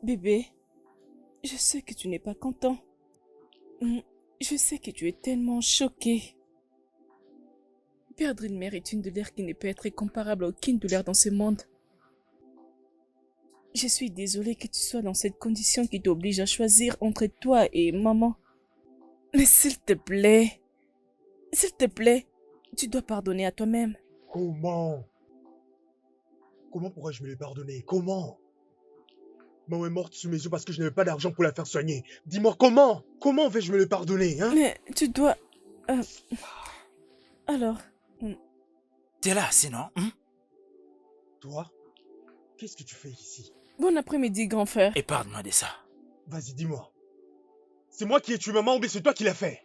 Bébé, je sais que tu n'es pas content. Hmm, Je sais que tu es tellement choqué. Perdre une mère est une douleur qui ne peut être comparable à aucune douleur dans ce monde. Je suis désolée que tu sois dans cette condition qui t'oblige à choisir entre toi et maman. Mais s'il te plaît, tu dois pardonner à toi-même. Comment? Comment pourrais-je me les pardonner? Comment? Maman est morte sous mes yeux parce que je n'avais pas d'argent pour la faire soigner. Dis-moi comment? Comment vais-je me les pardonner, hein? Mais tu dois... euh, alors... hmm, T'es là, sinon Toi? Qu'est-ce que tu fais ici? Bon après-midi, grand frère. Épargne-moi de ça. Vas-y, dis-moi. C'est moi qui ai tué maman ou bien c'est toi qui l'as fait?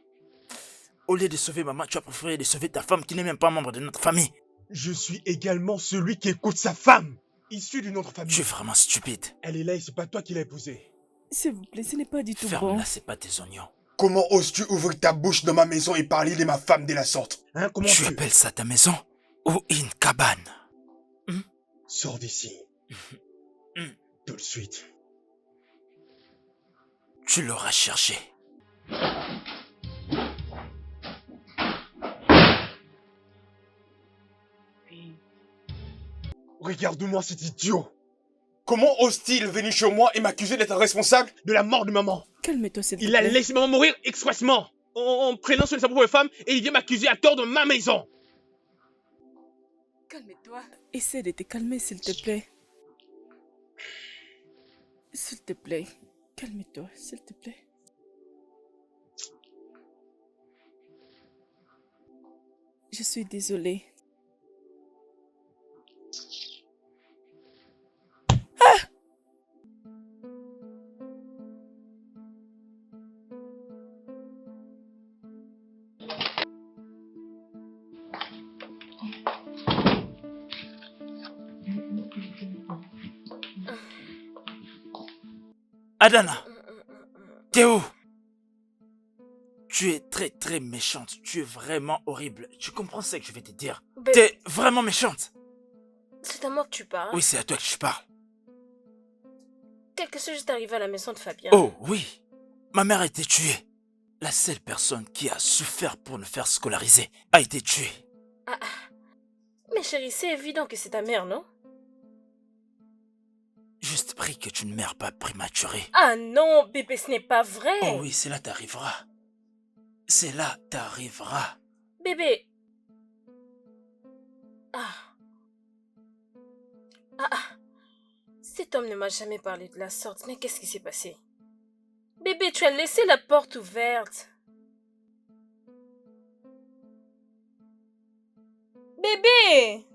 Au lieu de sauver maman, tu as préféré de sauver ta femme qui n'est même pas membre de notre famille. Je suis également celui qui écoute sa femme, issue d'une autre famille. Tu es vraiment stupide. Elle est là et c'est pas toi qui l'as épousée. S'il vous plaît, ce n'est pas du tout bon. Ferme-la, c'est pas tes oignons. Comment oses-tu ouvrir ta bouche dans ma maison et parler de ma femme de la sorte? Hein, comment Tu appelles ça ta maison ou une cabane? Sors d'ici. Tout de suite. Tu l'auras cherché. Regarde-moi cet idiot. Comment ose-t-il venir chez moi et m'accuser d'être responsable? De la mort de maman. Calme-toi, s'il te Il a plaît. laissé maman mourir expressement. En prenant soin de sa pauvre femme et il vient m'accuser à tort de ma maison. Calme-toi. Essaie de te calmer, s'il te plaît. S'il te plaît. Calme-toi, s'il te plaît. Je suis désolée. Adana, t'es où? Tu es très très méchante. Tu es vraiment horrible. Tu comprends ce que je vais te dire? T'es vraiment méchante. C'est à moi que tu parles. Oui, c'est à toi que je parle. Quelque chose est arrivé à la maison de Fabien. Oh oui, ma mère a été tuée. La seule personne qui a souffert pour nous faire scolariser a été tuée. Mais chérie, c'est évident que c'est ta mère, non? Juste prie que tu ne meurs pas prématurée. Ah non, bébé, ce n'est pas vrai. Oh oui, c'est là t'arriveras. C'est là t'arriveras. Bébé. Ah. Cet homme ne m'a jamais parlé de la sorte, mais qu'est-ce qui s'est passé? Bébé, tu as laissé la porte ouverte. Bébé!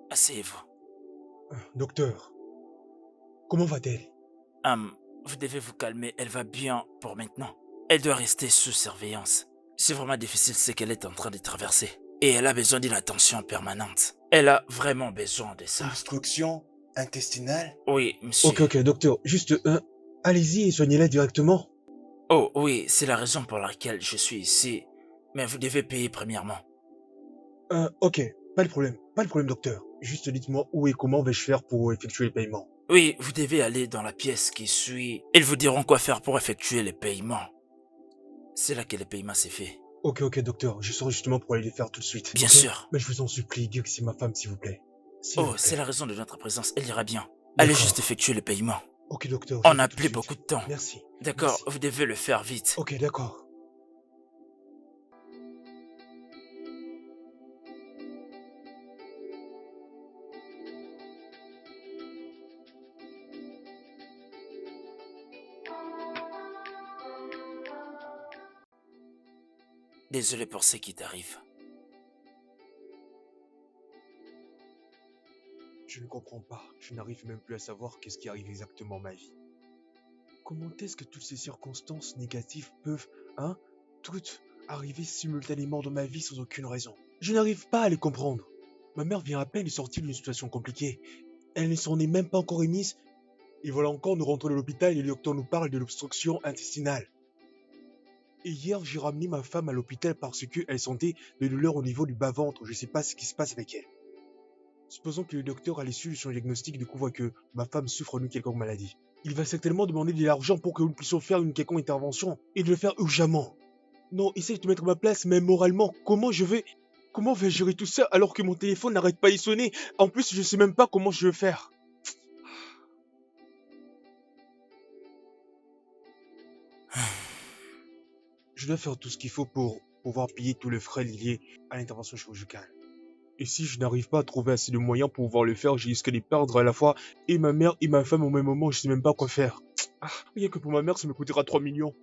Asseyez-vous. Docteur, comment va-t-elle? Vous devez vous calmer, elle va bien pour maintenant. Elle doit rester sous surveillance. C'est vraiment difficile ce qu'elle est en train de traverser. Et elle a besoin d'une attention permanente. Elle a vraiment besoin de ça. Obstruction intestinale? Oui, monsieur. Ok, docteur, juste, allez-y et soignez-la directement. Oh oui, c'est la raison pour laquelle je suis ici. Mais vous devez payer premièrement. Ok, pas de problème, docteur. Juste dites-moi où et comment vais-je faire pour effectuer le paiement. Oui, vous devez aller dans la pièce qui suit. Ils vous diront quoi faire pour effectuer les paiements. C'est là que le paiement s'est fait. Ok, docteur, je saurai justement pour aller les faire tout de suite. Bien ok sûr. Mais je vous en supplie, dites que c'est ma femme, s'il vous plaît. S'il vous Oh, plaît. c'est la raison de notre présence, elle ira bien. Allez D'accord. juste effectuer le paiement. Ok, docteur. On je n'a fais tout plus suite. beaucoup de temps. Merci. D'accord, Merci. vous devez le faire vite. Ok, d'accord. Désolé pour ce qui t'arrive. Je ne comprends pas. Je n'arrive même plus à savoir qu'est-ce qui arrive exactement à ma vie. Comment est-ce que toutes ces circonstances négatives peuvent, toutes arriver simultanément dans ma vie sans aucune raison? Je n'arrive pas à les comprendre. Ma mère vient à peine de sortir d'une situation compliquée. Elle ne s'en est même pas encore émise Et voilà encore, nous rentrons de l'hôpital et le docteur nous parle de l'obstruction intestinale. Et hier, j'ai ramené ma femme à l'hôpital parce qu'elle sentait des douleurs au niveau du bas-ventre. Je sais pas ce qui se passe avec elle. Supposons que le docteur, à l'issue de son diagnostic, découvre que ma femme souffre d'une quelconque maladie. Il va certainement demander de l'argent pour que nous puissions faire une quelconque intervention et de le faire urgemment. Non, essaye de te mettre à ma place, mais moralement, comment vais-je gérer tout ça alors que mon téléphone n'arrête pas d'y sonner? En plus, je sais même pas comment je vais faire. Je dois faire tout ce qu'il faut pour pouvoir payer tous les frais liés à l'intervention chirurgicale. Et si je n'arrive pas à trouver assez de moyens pour pouvoir le faire, je risque de perdre à la fois et ma mère et ma femme au même moment, je sais même pas quoi faire. Rien que pour ma mère, ça me coûtera 3 millions.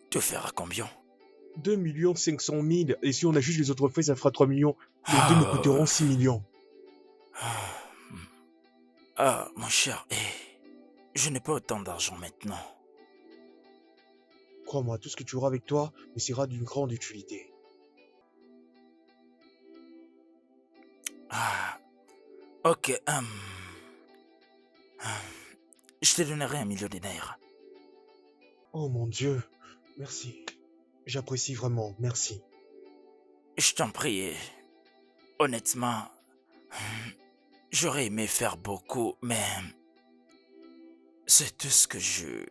Tu feras combien? 2 500 000, et si on ajuste les autres frais, ça fera 3 millions. Les deux me coûteront 6 millions. Mon cher, je n'ai pas autant d'argent maintenant. Crois-moi, tout ce que tu auras avec toi me sera d'une grande utilité. Ok, je te donnerai 1 million de naira. Oh mon Dieu, merci. J'apprécie vraiment, merci. Je t'en prie, honnêtement, j'aurais aimé faire beaucoup, mais c'est tout ce que je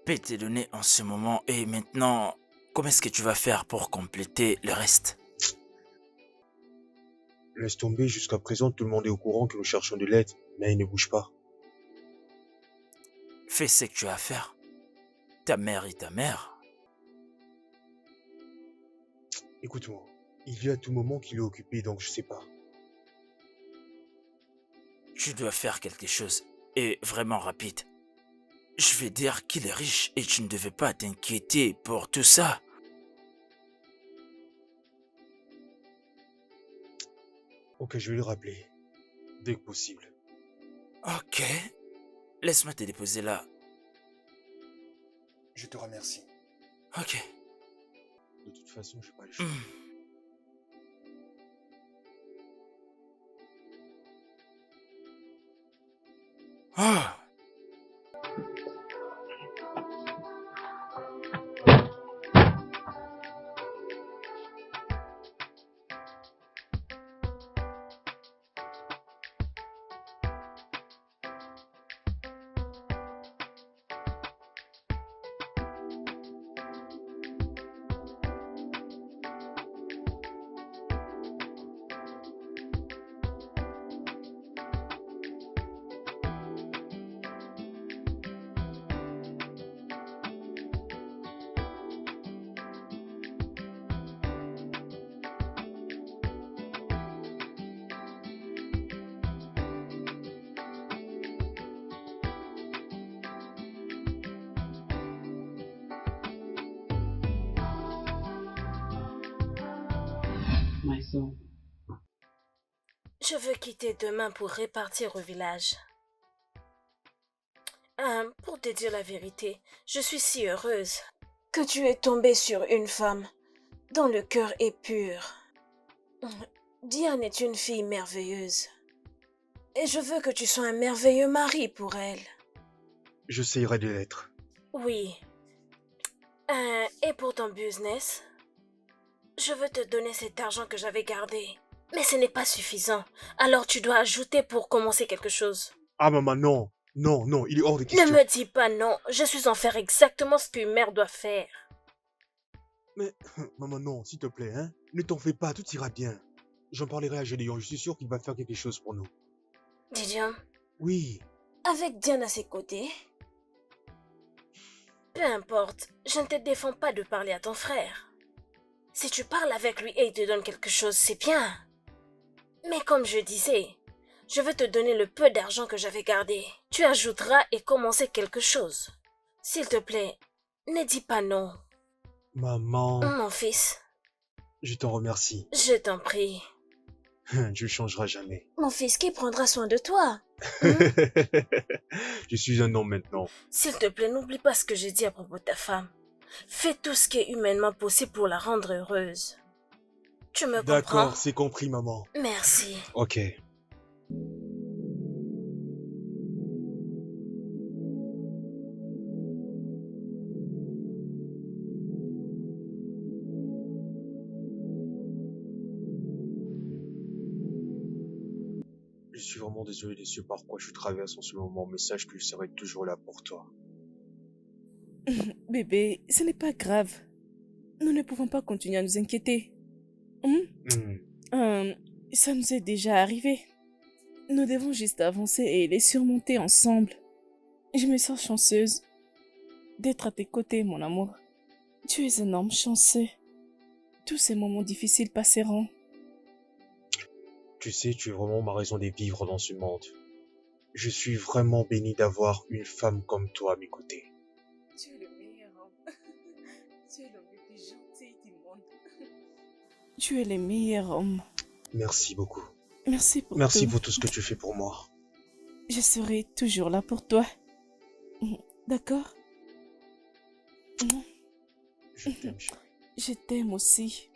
peux te donner en ce moment. Et maintenant, comment est-ce que tu vas faire pour compléter le reste? Laisse tomber, jusqu'à présent, tout le monde est au courant que nous cherchons de l'aide, mais il ne bouge pas. Fais ce que tu as à faire. Ta mère est ta mère. Écoute-moi, il y a tout moment qu'il est occupé, donc je sais pas. Tu dois faire quelque chose, et vraiment rapide. Je vais dire qu'il est riche et tu ne devais pas t'inquiéter pour tout ça. Ok, je vais le rappeler, dès que possible. Ok. Laisse-moi te déposer là. Je te remercie. Ok. De toute façon, je n'ai pas le choix. Ah. My soul. Je veux quitter demain pour repartir au village. Pour te dire la vérité, je suis si heureuse que tu es tombée sur une femme dont le cœur est pur. Diane est une fille merveilleuse. Et je veux que tu sois un merveilleux mari pour elle. J'essayerai de l'être. Oui. Et pour ton business, je veux te donner cet argent que j'avais gardé. Mais ce n'est pas suffisant. Alors tu dois ajouter pour commencer quelque chose. Ah maman, non. Non, non, il est hors de Ne question. me dis pas non. Je suis en faire exactement ce qu'une mère doit faire. Mais, maman, non, s'il te plaît, hein. Ne t'en fais pas, tout ira bien. J'en parlerai à Gédéon, je suis sûr qu'il va faire quelque chose pour nous. Didion, Oui, avec Diane à ses côtés, peu importe, je ne te défends pas de parler à ton frère. Si tu parles avec lui et il te donne quelque chose, c'est bien. Mais comme je disais, je veux te donner le peu d'argent que j'avais gardé. Tu ajouteras et commencer quelque chose. S'il te plaît, ne dis pas non. maman, Mon fils, je t'en remercie. je t'en prie. Tu ne changeras jamais. Mon fils, qui prendra soin de toi? Je suis un homme maintenant. S'il te plaît, n'oublie pas ce que j'ai dit à propos de ta femme. Fais tout ce qui est humainement possible pour la rendre heureuse. Tu me comprends? D'accord, c'est compris, maman. Merci. Ok. Je suis vraiment désolé de ce par quoi je traverse en ce moment, mais sache que je serai toujours là pour toi. Bébé, ce n'est pas grave. Nous ne pouvons pas continuer à nous inquiéter. Hmm? Ça nous est déjà arrivé. Nous devons juste avancer et les surmonter ensemble. Je me sens chanceuse d'être à tes côtés, mon amour. Tu es un homme chanceux. Tous ces moments difficiles passeront. Tu sais, tu es vraiment ma raison de vivre dans ce monde. Je suis vraiment béni d'avoir une femme comme toi à mes côtés. Tu es le meilleur homme. Tu es l'homme le plus gentil du monde. Tu es le meilleur homme. Merci beaucoup. Merci pour Merci tout. pour tout ce que tu fais pour moi. Je serai toujours là pour toi. D'accord? Je t'aime, chérie. Je t'aime aussi.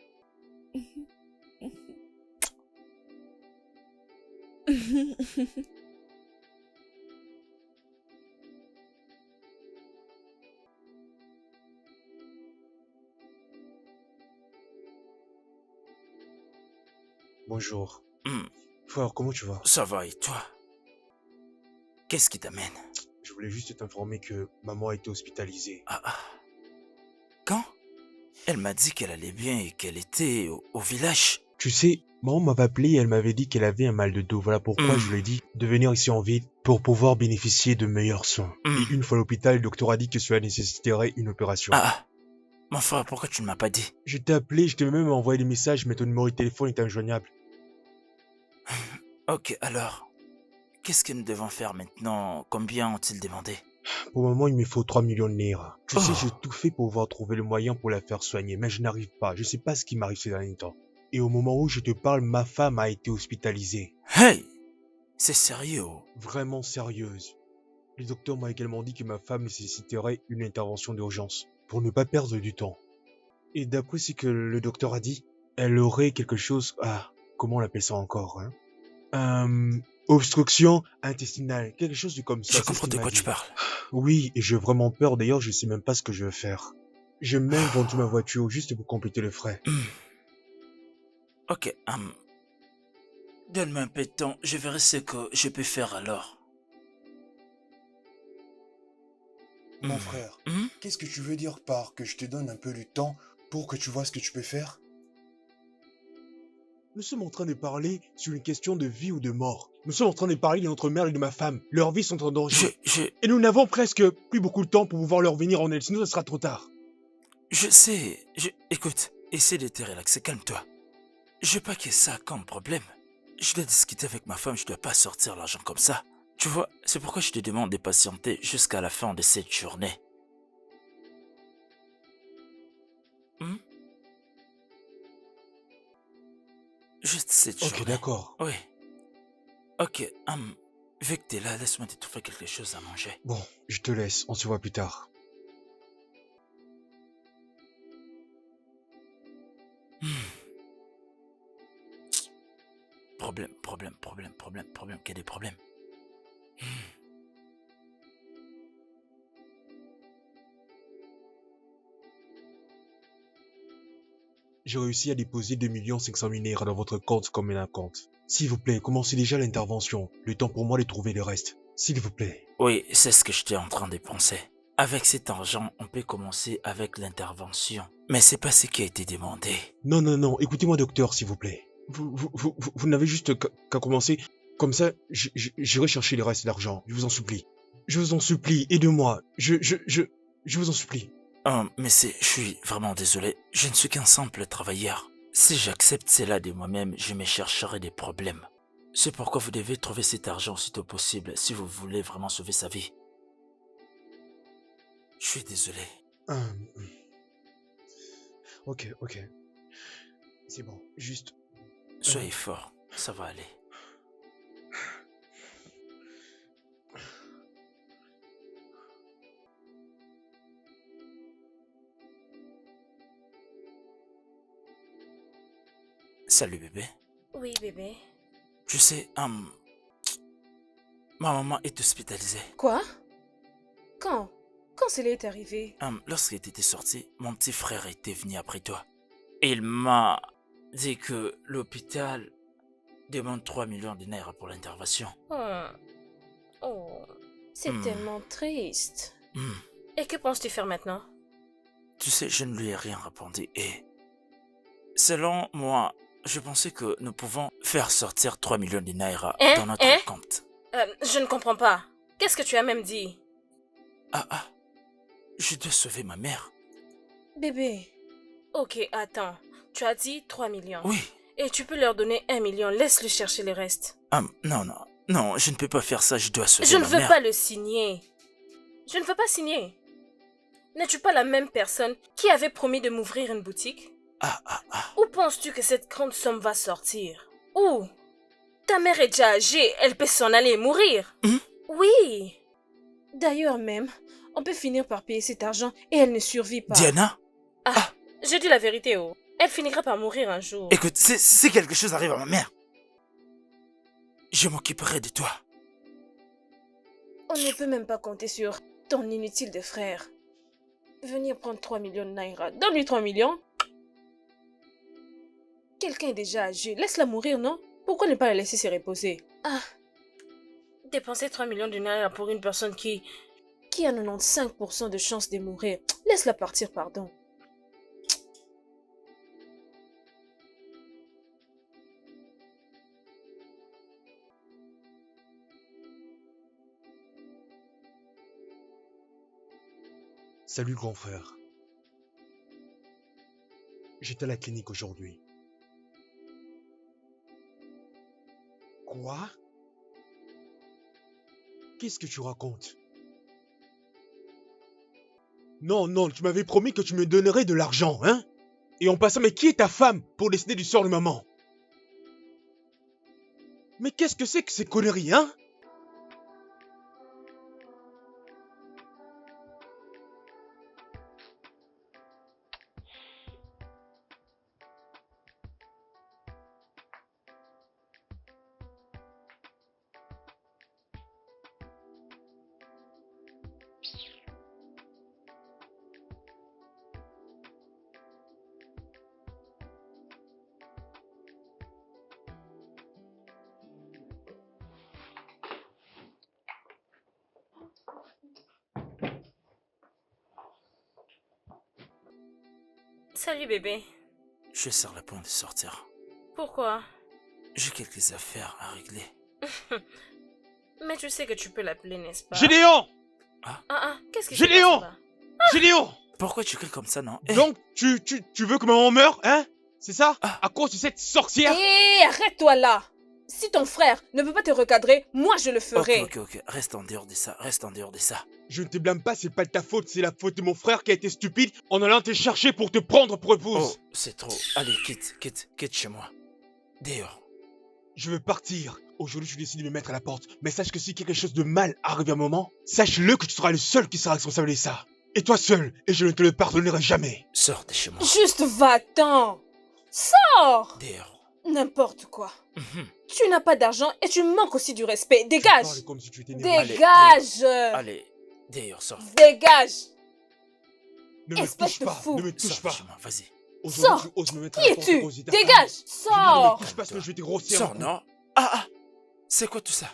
Bonjour. Hmm, Frère, comment tu vas? ça va et toi? Qu'est-ce qui t'amène? Je voulais juste t'informer que maman a été hospitalisée. Ah, ah. Quand? Elle m'a dit qu'elle allait bien et qu'elle était au village. Tu sais, maman m'avait appelé et elle m'avait dit qu'elle avait un mal de dos. Voilà pourquoi je lui ai dit de venir ici en ville pour pouvoir bénéficier de meilleurs soins. Et une fois à l'hôpital, le docteur a dit que cela nécessiterait une opération. Ah, ah. Mon frère, pourquoi tu ne m'as pas dit? Je t'ai appelé, je t'ai même envoyé des messages, mais ton numéro de téléphone est injoignable. Ok, alors, qu'est-ce que nous devons faire maintenant? Combien ont-ils demandé? Pour le moment, il me faut 3 millions de lire. Tu sais, Oh. j'ai tout fait pour pouvoir trouver le moyen pour la faire soigner, mais je n'arrive pas. Je sais pas ce qui m'arrive ces derniers temps. Et au moment où je te parle, ma femme a été hospitalisée. Hey! C'est sérieux? Vraiment sérieuse. Le docteur m'a également dit que ma femme nécessiterait une intervention d'urgence pour ne pas perdre du temps. Et d'après ce que le docteur a dit, elle aurait quelque chose... Ah, comment on appelle ça encore, hein? Obstruction intestinale, quelque chose de comme ça. Je c'est ce comprends qu'il de m'a quoi dit. tu parles. Oui, et j'ai vraiment peur. D'ailleurs, je sais même pas ce que je vais faire. J'ai même vendu ma voiture juste pour compléter le frais. Ok, donne-moi un peu de temps, je verrai ce que je peux faire alors. Mon frère, qu'est-ce que tu veux dire par que je te donne un peu du temps pour que tu vois ce que tu peux faire? Nous sommes en train de parler sur une question de vie ou de mort. Nous sommes en train de parler de notre mère et de ma femme. Leurs vies sont en danger. Et nous n'avons presque plus beaucoup de temps pour pouvoir leur venir en aide, sinon ce sera trop tard. Je sais, écoute, essaie de te relaxer, calme-toi. Je veux pas qu'il y ait ça comme problème. Je dois discuter avec ma femme, je dois pas sortir l'argent comme ça. Tu vois, c'est pourquoi je te demande de patienter jusqu'à la fin de cette journée. Juste cette journée. Ok, d'accord. Oui. Ok, vu que t'es là, laisse-moi te trouver quelque chose à manger. Bon, je te laisse, on se voit plus tard. Problème, qu'il y a des problèmes. J'ai réussi à déposer 2 500 000 naira dans votre compte comme un compte. S'il vous plaît, commencez déjà l'intervention. Le temps pour moi de trouver le reste. S'il vous plaît. Oui, c'est ce que j'étais en train de penser. Avec cet argent, on peut commencer avec l'intervention. Mais c'est pas ce qui a été demandé. Non, écoutez-moi docteur, s'il vous plaît. Vous n'avez juste qu'à commencer. Comme ça, j'irai chercher le reste d'argent. Je vous en supplie. Je vous en supplie, aidez-moi. Je vous en supplie. Oh, mais je suis vraiment désolé. Je ne suis qu'un simple travailleur. Si j'accepte cela de moi-même, je me chercherai des problèmes. C'est pourquoi vous devez trouver cet argent aussitôt possible si vous voulez vraiment sauver sa vie. Je suis désolé. Ok. C'est bon, juste... Soyez fort, ça va aller. Salut bébé. Oui, bébé. Tu sais, ma maman est hospitalisée. Quoi? Quand? Quand cela est arrivé? Lorsqu'il était sorti, mon petit frère était venu après toi. Et il m'a dit que l'hôpital demande 3 millions de naira pour l'intervention. Oh, c'est tellement triste. Hmm. Et que penses-tu faire maintenant? Tu sais, je ne lui ai rien répondu et... Selon moi, je pensais que nous pouvons faire sortir 3 millions de naira dans notre compte. Je ne comprends pas. Qu'est-ce que tu as même dit? Je dois sauver ma mère. Bébé. Ok, attends. Tu as dit 3 millions. Oui. Et tu peux leur donner 1 million. Laisse-lui chercher le reste. Non, je ne peux pas faire ça, je dois sauver Je ma ne veux mère. pas le signer. Je ne veux pas signer. N'es-tu pas la même personne qui avait promis de m'ouvrir une boutique? Où penses-tu que cette grande somme va sortir? Où? Ta mère est déjà âgée, elle peut s'en aller et mourir. Oui. D'ailleurs même, on peut finir par payer cet argent et elle ne survit pas. Diana? Je dis la vérité, oh. Elle finira par mourir un jour. Écoute, si quelque chose arrive à ma mère, je m'occuperai de toi. On ne peut même pas compter sur ton inutile de frère. Venir prendre 3 millions de naira. Donne-lui 3 millions. Quelqu'un est déjà âgé. Laisse-la mourir, non? Pourquoi ne pas la laisser se reposer? Dépenser 3 millions de naira pour une personne qui a 95% de chance de mourir. Laisse-la partir, pardon. Salut grand frère. J'étais à la clinique aujourd'hui. Quoi? Qu'est-ce que tu racontes? Non, tu m'avais promis que tu me donnerais de l'argent, hein? Et en passant, mais qui est ta femme pour décider du sort de maman? Mais qu'est-ce que c'est que ces conneries, hein? Salut bébé. Je suis sur le point de sortir. Pourquoi? J'ai quelques affaires à régler. Mais tu sais que tu peux l'appeler, n'est-ce pas? Gédéon! Qu'est-ce qui se passe Gédéon! là? Gédéon! Pourquoi tu cries comme ça, non? Donc, tu veux que maman meure, hein? C'est ça? À cause de cette sorcière? Arrête-toi là! Si ton frère ne peut pas te recadrer, moi je le ferai. Ok, reste en dehors de ça, Je ne te blâme pas, c'est pas de ta faute, c'est la faute de mon frère qui a été stupide en allant te chercher pour te prendre pour épouse. Oh, c'est trop. Allez, quitte chez moi. Dehors. Je veux partir. Aujourd'hui, je décide de me mettre à la porte. Mais sache que si quelque chose de mal arrive à un moment, sache-le que tu seras le seul qui sera responsable de ça. Et toi seul, et je ne te le pardonnerai jamais. Sors de chez moi. Juste va-t'en! Sors! Dehors. N'importe quoi. Tu n'as pas d'argent et tu manques aussi du respect. Tu Dégage! parles comme si tu étais né. Dégage! Allez, dehors, sors. Dégage! Ne me Espèce touche de pas, fou. ne me touche Sors pas. de chez moi, vas-y. Aujourd'hui, Sors. tu oses me mettre à Qui la porte es-tu? à cause de ta Dégage! famille. Ne Sors! me touche pas, sinon je vais te grossir. Sors, non? C'est quoi tout ça?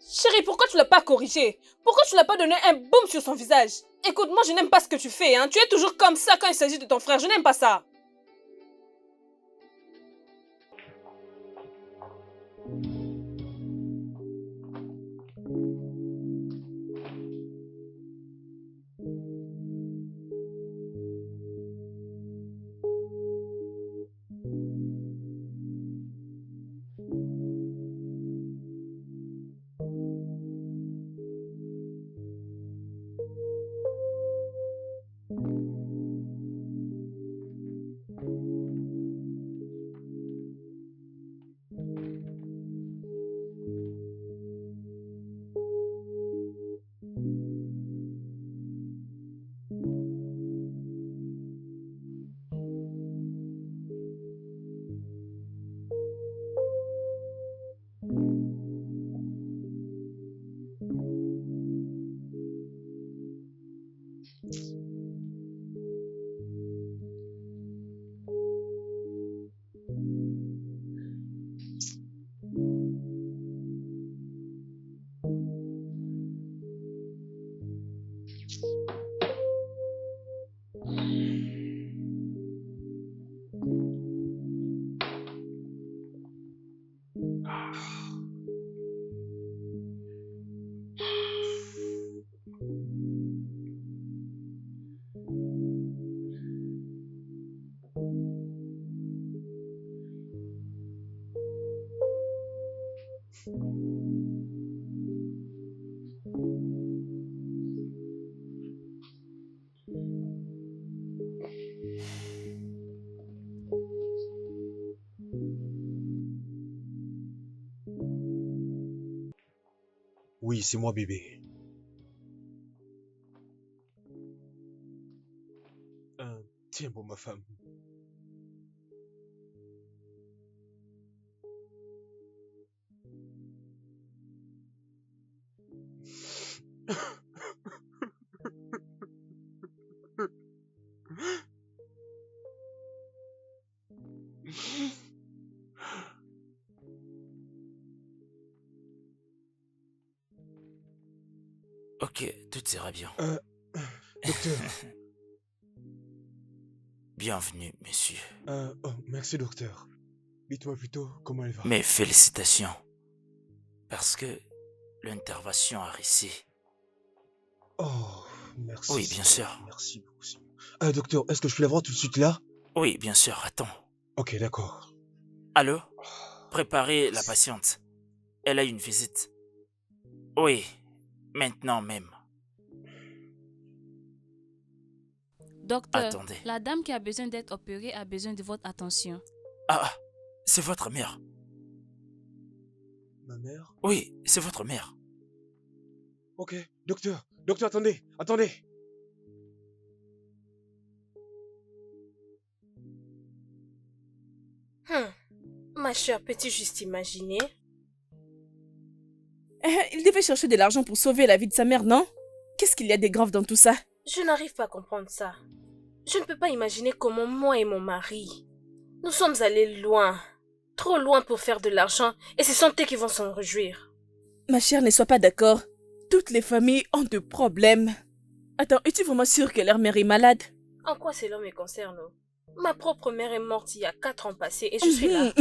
Chérie, pourquoi tu l'as pas corrigé? Pourquoi tu l'as pas donné un boum sur son visage? Écoute, moi je n'aime pas ce que tu fais, hein. Tu es toujours comme ça quand il s'agit de ton frère. Je n'aime pas ça. Oui, c'est moi, bébé. Tiens, pour ma femme. Ok, tout ira bien. Docteur. Bienvenue, monsieur. Oh, merci, docteur. Dites-moi plutôt comment elle va. Mes félicitations. Parce que l'intervention a réussi. Oh, merci. Oui, bien sûr. Merci beaucoup, Seigneur. Docteur, est-ce que je peux la voir tout de suite là? Oui, bien sûr, attends. Ok, d'accord. Allô? Préparez la patiente. Elle a une visite. Oui, maintenant même. Docteur, Attendez. la dame qui a besoin d'être opérée a besoin de votre attention. Ah, c'est votre mère. Ma mère? Oui, c'est votre mère. Ok, docteur. Docteur, attendez, attendez. Ma chère, peux-tu juste imaginer? Il devait chercher de l'argent pour sauver la vie de sa mère, non? Qu'est-ce qu'il y a de grave dans tout ça? Je n'arrive pas à comprendre ça. Je ne peux pas imaginer comment moi et mon mari, nous sommes allés loin, trop loin pour faire de l'argent, et c'est eux qui vont s'en réjouir. Ma chère, ne sois pas d'accord. Toutes les familles ont des problèmes. Attends, es-tu vraiment sûre que leur mère est malade? En quoi cela me concerne? Ma propre mère est morte il y a 4 ans passés et je suis là.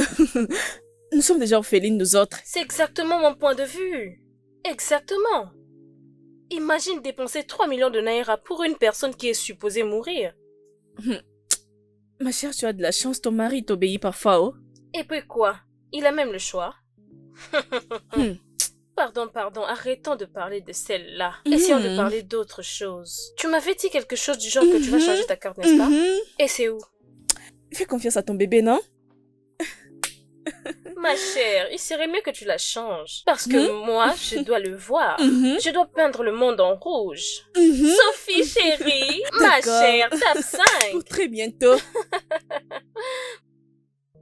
Nous sommes déjà orphelines, nous autres. C'est exactement mon point de vue. Exactement. Imagine dépenser 3 millions de naira pour une personne qui est supposée mourir. Ma chère, tu as de la chance, ton mari t'obéit parfois, oh. Et puis quoi? Il a même le choix. Pardon, arrêtons de parler de celle-là. Essayons de parler d'autre chose. Tu m'avais dit quelque chose du genre que tu vas changer ta carte, n'est-ce pas? Et c'est où? Fais confiance à ton bébé, non? Ma chère, il serait mieux que tu la changes. Parce que moi, je dois le voir. Je dois peindre le monde en rouge. Sophie, chérie, ma chère, tape 5. Pour très bientôt.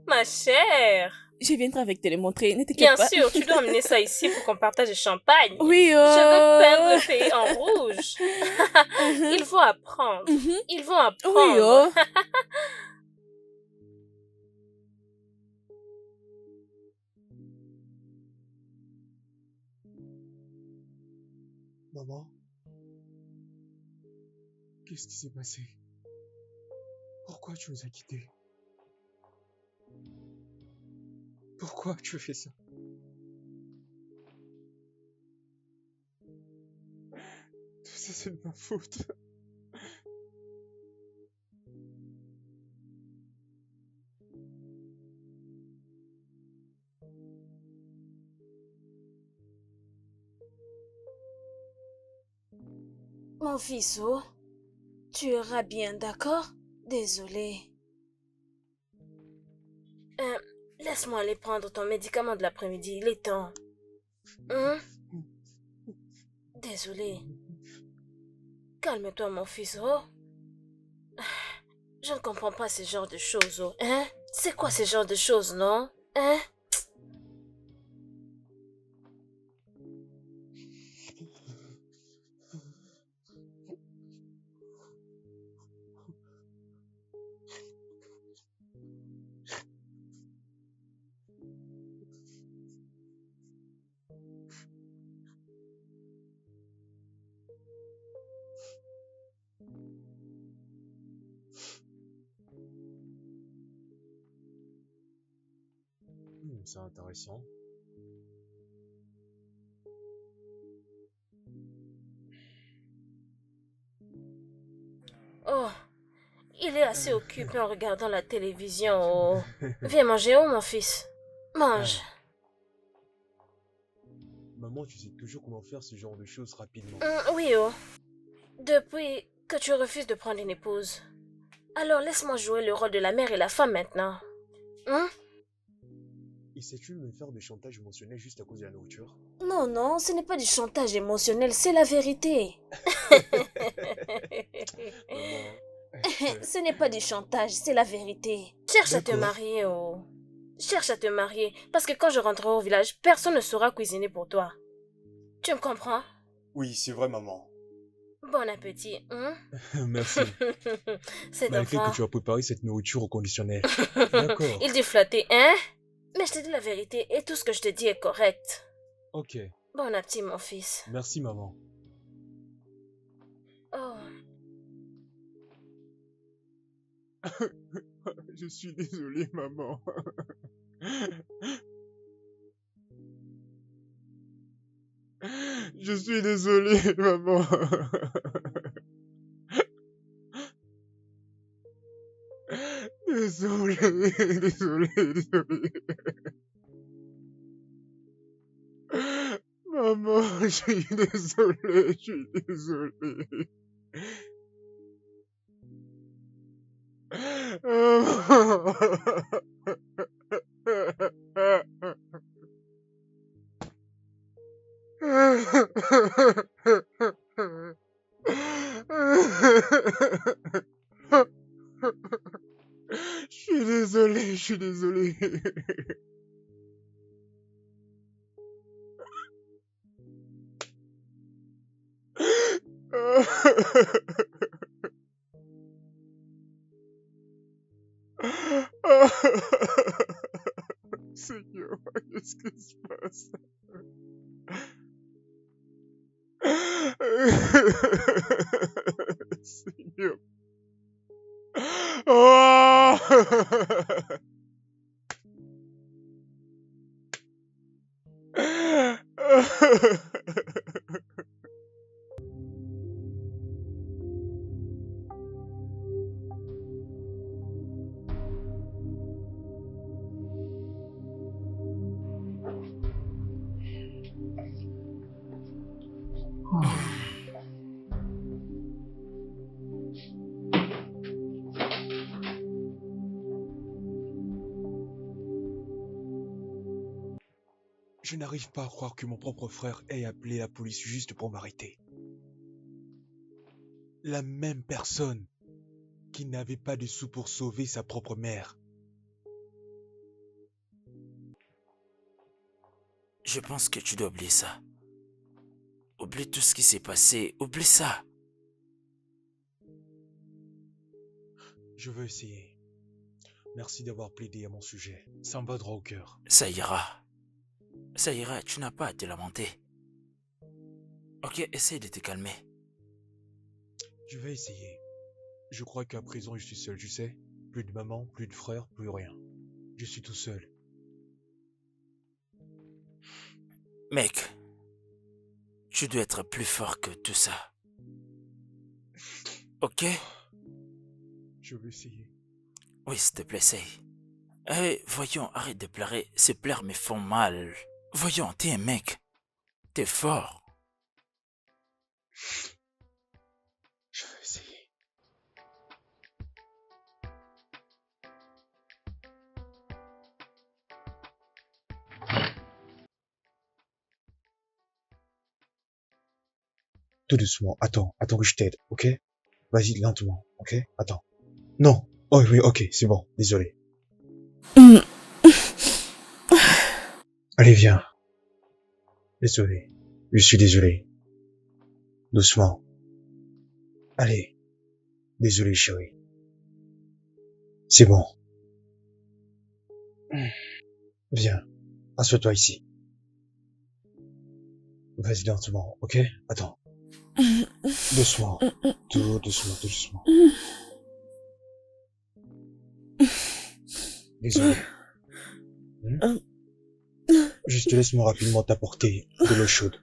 Ma chère. Je viendrai avec te les montrer, ne t'inquiète pas. Bien sûr, tu dois emmener ça ici pour qu'on partage le champagne. Oui, oh. Je veux peindre le pays en rouge. Ils vont apprendre. Ils vont apprendre. Oui, oh. Maman? Qu'est-ce qui s'est passé? Pourquoi tu nous as quittés? Pourquoi tu as fait ça? Tout ça, c'est de ma faute. Mon fils, oh, tu iras bien, d'accord? Désolé. Laisse-moi aller prendre ton médicament de l'après-midi, il est temps. Désolé. Calme-toi, mon fils, oh. Je ne comprends pas ce genre de choses, oh. Hein? C'est quoi ce genre de choses, non? Hein? C'est intéressant. Il est assez occupé en regardant la télévision. Oh. Viens manger, oh mon fils. Mange. Maman, tu sais toujours comment faire ce genre de choses rapidement. Oui, oh. Depuis que tu refuses de prendre une épouse. Alors laisse-moi jouer le rôle de la mère et la femme maintenant. Essaies-tu de me faire du chantage émotionnel juste à cause de la nourriture? Non, non, ce n'est pas du chantage émotionnel, c'est la vérité. Maman. Ce n'est pas du chantage, c'est la vérité. Cherche à te D'accord. marier, oh. Cherche à te marier, parce que quand je rentrerai au village, personne ne saura cuisiner pour toi. Tu me comprends? Oui, c'est vrai, maman. Bon appétit, Merci. Cet Malgré enfant, que tu as préparé cette nourriture au conditionnel. D'accord. il dit flatter, hein? Mais je te dis la vérité et tout ce que je te dis est correct. Ok. Bon appétit, mon fils. Merci, maman. Oh. Je suis désolé, maman. Je suis désolé, maman. Désolé, désolé, désolé. Maman, je suis désolé, je suis désolé. Je suis désolé, je suis désolé. Seigneur, qu'est-ce qui se passe? Seigneur. Oh! Je n'arrive pas à croire que mon propre frère ait appelé la police juste pour m'arrêter. La même personne qui n'avait pas de sous pour sauver sa propre mère. Je pense que tu dois oublier ça. Oublie tout ce qui s'est passé. Oublie ça. Je veux essayer. Merci d'avoir plaidé à mon sujet. Ça me va droit au cœur. Ça ira. Ça ira, tu n'as pas à te lamenter. Ok, essaye de te calmer. Je vais essayer. Je crois qu'à présent je suis seul, tu sais. Plus de maman, plus de frère, plus rien. Je suis tout seul. Mec, tu dois être plus fort que tout ça. Ok? Je vais essayer. Oui, s'il te plaît, essaye. Eh, voyons, arrête de pleurer. Ces pleurs me font mal. Voyons, t'es un mec. T'es fort. Je vais essayer. Tout doucement. Attends que je t'aide, ok? Vas-y, lentement, ok? Attends. Non. Oh oui, ok, c'est bon. Désolé. Allez, viens. Désolé. Je suis désolé. Doucement. Allez. Désolé, chérie. C'est bon. Viens. Assois-toi ici. Vas-y lentement, ok? Attends. Doucement. Tout doucement, tout doucement. Désolé. Juste laisse-moi rapidement t'apporter de l'eau chaude.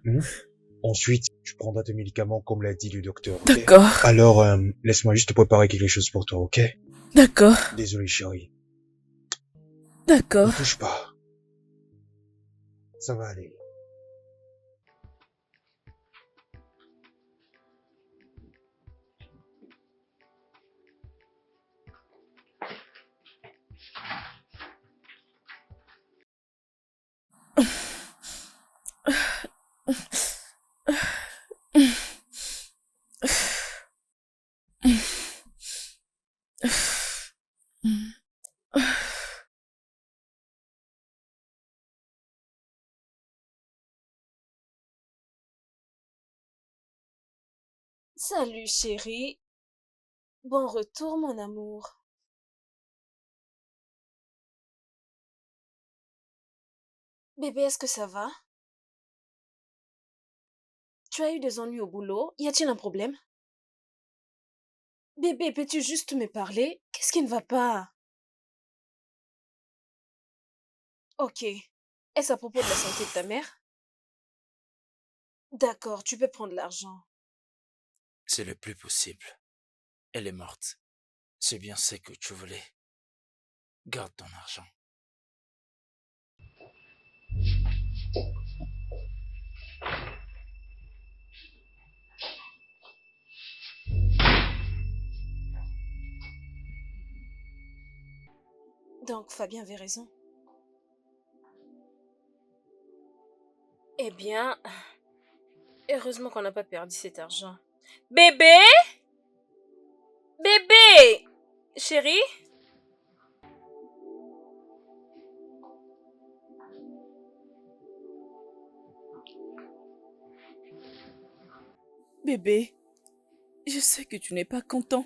Ensuite, tu prendras tes médicaments comme l'a dit le docteur, ok? D'accord, Alors, laisse-moi juste te préparer quelque chose pour toi, ok? d'accord, Désolé, chérie. d'accord. Ne touche pas. Ça va aller. Salut chérie. Bon retour mon amour. Bébé, est-ce que ça va? Tu as eu des ennuis au boulot? Y a-t-il un problème? Bébé, peux-tu juste me parler? Qu'est-ce qui ne va pas? Ok. Est-ce à propos de la santé de ta mère? D'accord, tu peux prendre l'argent. C'est le plus possible. Elle est morte. C'est bien ce que tu voulais. Garde ton argent. Donc Fabien avait raison. Eh bien, heureusement qu'on n'a pas perdu cet argent. Bébé? Bébé! Chérie? Bébé, je sais que tu n'es pas content.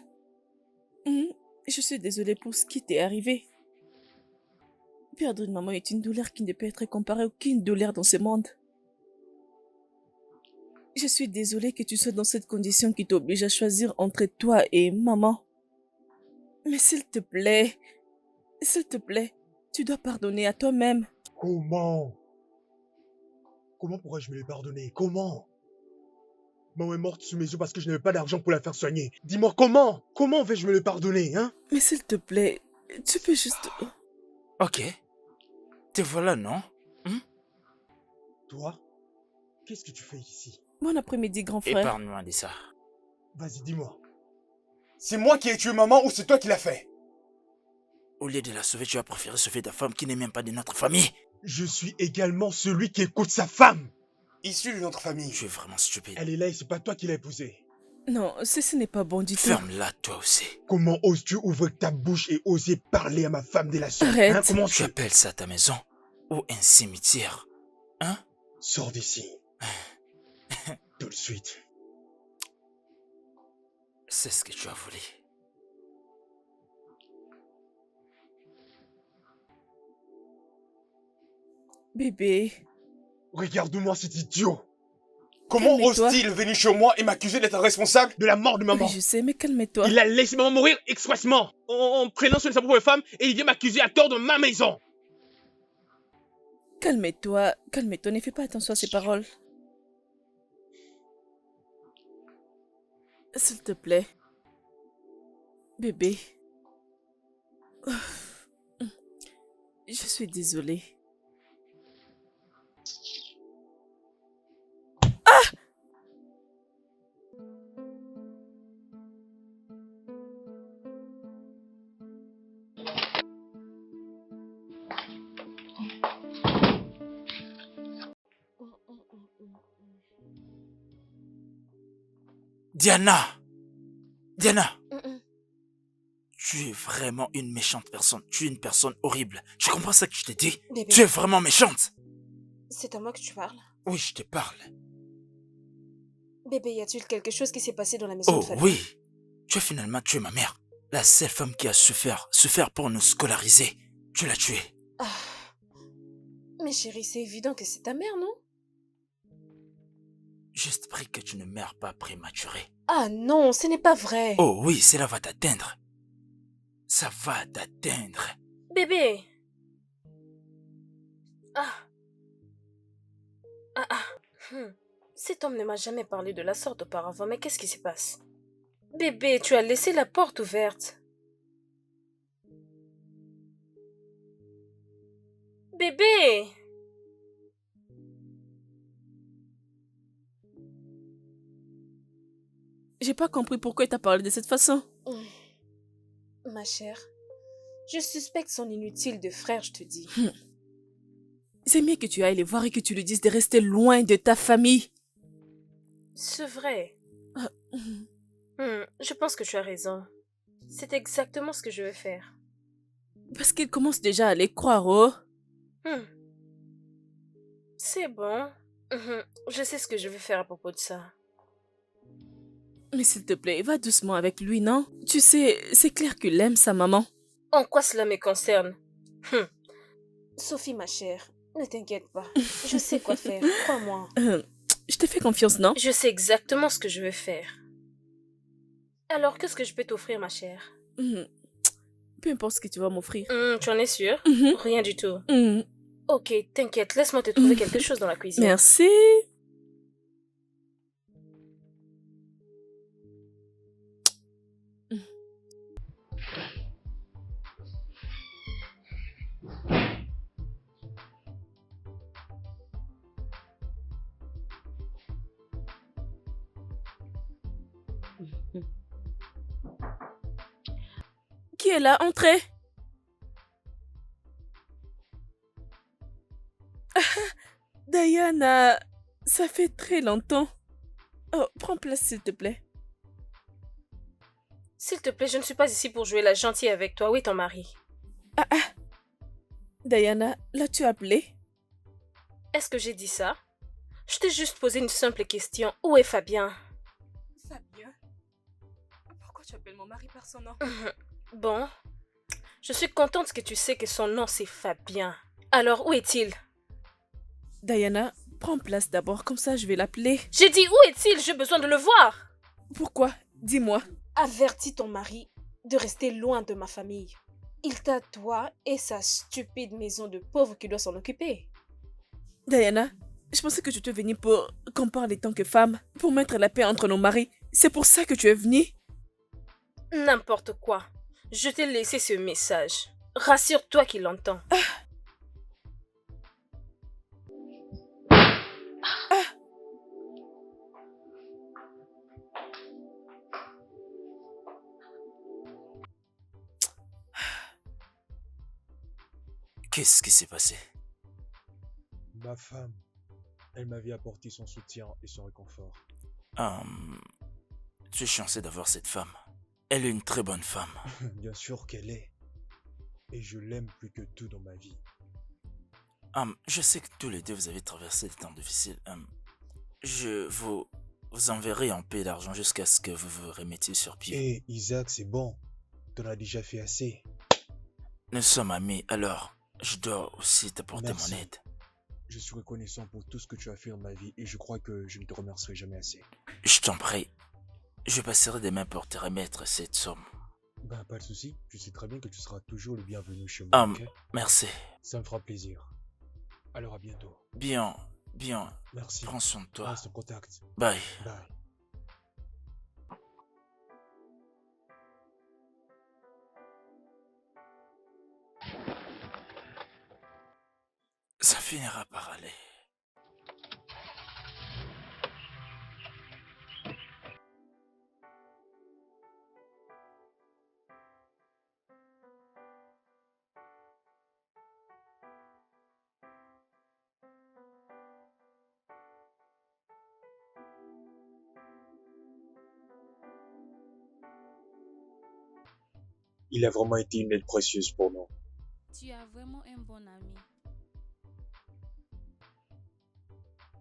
Hmm, Je suis désolée pour ce qui t'est arrivé. Perdre une maman est une douleur qui ne peut être comparée à aucune douleur dans ce monde. Je suis désolée que tu sois dans cette condition qui t'oblige à choisir entre toi et maman. Mais s'il te plaît, tu dois pardonner à toi-même. Comment? Comment pourrais-je me les pardonner? Comment? Maman est morte sous mes yeux parce que je n'avais pas d'argent pour la faire soigner. Dis-moi comment? Comment vais-je me les pardonner, hein? Mais s'il te plaît, tu peux juste... Ok. Te voilà, non? Toi? Qu'est-ce que tu fais ici? Bon après-midi, grand frère. Épargne-moi de ça. Vas-y, dis-moi. C'est moi qui ai tué maman ou c'est toi qui l'as fait? Au lieu de la sauver, tu as préféré sauver ta femme qui n'est même pas de notre famille. Je suis également celui qui écoute sa femme. Issu de notre famille. Tu es vraiment stupide. Elle est là et c'est pas toi qui l'as épousée. Non, ce n'est pas bon du tout. Ferme-la, toi aussi. Comment oses-tu ouvrir ta bouche et oser parler à ma femme dès la soirée? Arrête. Hein? Comment Tu appelles ça ta maison ou un cimetière? Hein? Sors d'ici. Tout de suite. C'est ce que tu as voulu. Bébé, Regarde-moi cet idiot. Comment Calme-toi. ose-t-il venir chez moi et m'accuser d'être responsable? De la mort de maman. oui, je sais, mais calme-toi. Il a laissé maman mourir expressement en prenant soin de sa propre femme et il vient m'accuser à tort de ma maison. Calme-toi, ne fais pas attention à ces paroles. S'il te plaît. Bébé. Je suis désolée. Diana! Diana! Mm-mm. Tu es vraiment une méchante personne. Tu es une personne horrible. Tu comprends ça que je te dis? Bébé, Tu es vraiment méchante. c'est à moi que tu parles. Oui, je te parle. Bébé, y a-t-il quelque chose qui s'est passé dans la maison Oh de Fabien? oui. Tu as finalement tué ma mère. La seule femme qui a souffert pour nous scolariser. Tu l'as tuée. Ah. Mais chérie, c'est évident que c'est ta mère, non? Juste prie que tu ne meurs pas prématurée. Ah non, ce n'est pas vrai. Oh oui, cela va t'atteindre. Ça va t'atteindre. Bébé. Ah. Ah ah. Cet homme ne m'a jamais parlé de la sorte auparavant, mais qu'est-ce qui se passe? Bébé, tu as laissé la porte ouverte. Bébé! J'ai pas compris pourquoi il t'a parlé de cette façon. Ma chère, je suspecte son inutile de frère, je te dis. C'est mieux que tu ailles les voir et que tu lui dises de rester loin de ta famille. C'est vrai. Ah, Je pense que tu as raison. C'est exactement ce que je vais faire. Parce qu'il commence déjà à les croire, oh. C'est bon. Je sais ce que je vais faire à propos de ça. Mais s'il te plaît, va doucement avec lui, non? Tu sais, c'est clair qu'il aime sa maman. En quoi cela me concerne? Sophie, ma chère, ne t'inquiète pas. Je sais quoi faire, crois-moi. Je te fais confiance, non? Je sais exactement ce que je vais faire. Alors, qu'est-ce que je peux t'offrir, ma chère? Peu importe ce que tu vas m'offrir. Tu en es sûre? Rien du tout. Ok, t'inquiète, laisse-moi te trouver quelque chose dans la cuisine. Merci. Qui est là? Entrez. Diana, ça fait très longtemps. Oh, prends place s'il te plaît. S'il te plaît, je ne suis pas ici pour jouer la gentille avec toi. Où est ton mari? Diana, l'as-tu appelé? Est-ce que j'ai dit ça? Je t'ai juste posé une simple question. Où est Fabien? Fabien? Pourquoi tu appelles mon mari par son nom? Bon, je suis contente que tu sais que son nom c'est Fabien. Alors, où est-il? Diana, prends place d'abord, comme ça je vais l'appeler. J'ai dit où est-il? J'ai besoin de le voir. Pourquoi? Dis-moi. Avertis ton mari de rester loin de ma famille. Il t'a toi et sa stupide maison de pauvre qui doit s'en occuper. Diana, je pensais que tu étais venue pour qu'on parle en tant que femme, pour mettre la paix entre nos maris. C'est pour ça que tu es venue? N'importe quoi. Je t'ai laissé ce message. Rassure-toi qu'il l'entend. Qu'est-ce qui s'est passé? Ma femme, elle m'avait apporté son soutien et son réconfort. Tu es chanceux d'avoir cette femme. Elle est une très bonne femme. Bien sûr qu'elle est. Et je l'aime plus que tout dans ma vie. Je sais que tous les deux vous avez traversé des temps difficiles. Je vous enverrai en paix d'argent jusqu'à ce que vous vous remettiez sur pied. Hé, Isaac, c'est bon. T'en as déjà fait assez. Nous sommes amis, alors je dois aussi t'apporter Merci. mon aide. Je suis reconnaissant pour tout ce que tu as fait dans ma vie et je crois que je ne te remercierai jamais assez. Je t'en prie. Je passerai demain pour te remettre cette somme. Ben, pas de souci. Je sais très bien que tu seras toujours le bienvenu chez moi, ok? Merci. Ça me fera plaisir. Alors à bientôt. Bien. Merci. Prends soin de toi. Reste en contact. Bye. Bye. Ça finira par aller. Il a vraiment été une aide précieuse pour nous. Tu as vraiment un bon ami.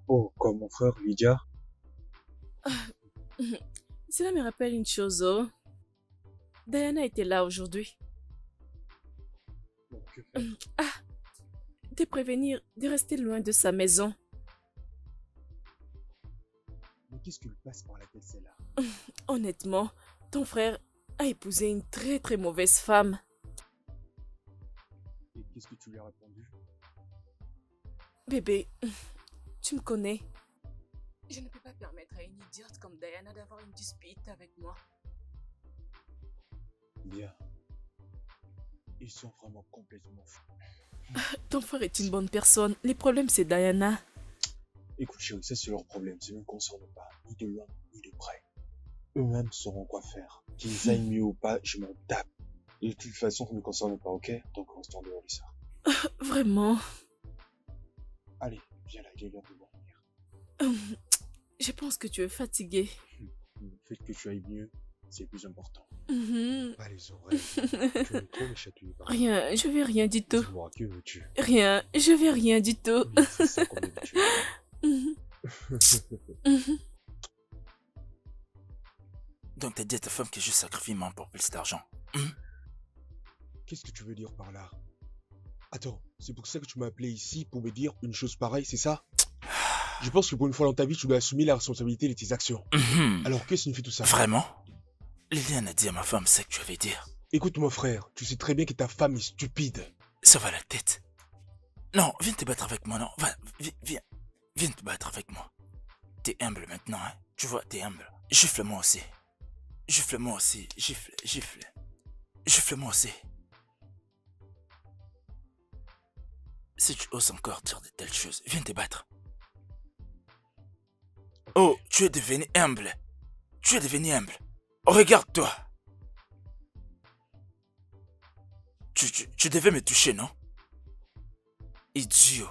Oh, comme mon frère Lydia. Cela me rappelle une chose, oh. Diana était là aujourd'hui. Bon, que faire? De prévenir de rester loin de sa maison. Mais qu'est-ce que lui passe par la tête, celle-là? Honnêtement, ton frère a épousé une très très mauvaise femme. Et qu'est-ce que tu lui as répondu? Bébé, tu me connais. Je ne peux pas permettre à une idiote comme Diana d'avoir une dispute avec moi. Bien. Ils sont vraiment complètement fous. Ton frère est une bonne personne. Les problèmes, c'est Diana. Écoute chérie, ça c'est leur problème, ça ne me concerne pas, ni de loin, ni de près. Eux-mêmes sauront quoi faire. Qu'ils aillent mieux ou pas, je m'en tape. De toute façon, ça ne me concerne pas, ok? Donc restons dehors de ça. Vraiment. Allez, viens là, il est l'heure de dormir. Je pense que tu es fatigué. Le fait que tu ailles mieux, c'est le plus important. Pas les oreilles. Tu es trop chatouillé par Rien, je vais rien du tout. Dis-moi, que veux-tu? Rien, je vais rien du tout. Oui, c'est ça qu'on aime, tu Donc t'as dit à ta femme que je sacrifie maman pour plus d'argent. Qu'est-ce que tu veux dire par là? Attends, c'est pour ça que tu m'as appelé ici pour me dire une chose pareille, c'est ça? Je pense que pour une fois dans ta vie, tu dois assumer la responsabilité de tes actions. Alors que signifie tout ça? Vraiment? Liliane a dit à ma femme ce que tu avais dire. Écoute mon frère, tu sais très bien que ta femme est stupide. Ça va la tête. Non, viens te battre avec moi, non. Viens te battre avec moi. T'es humble maintenant, hein. Tu vois, t'es humble. Gifle-moi aussi. Gifle-moi aussi. Gifle. Gifle-moi aussi. Si tu oses encore dire de telles choses, viens te battre. Oh, tu es devenu humble. Tu es devenu humble. Regarde-toi. Tu devais me toucher, non? Idiot.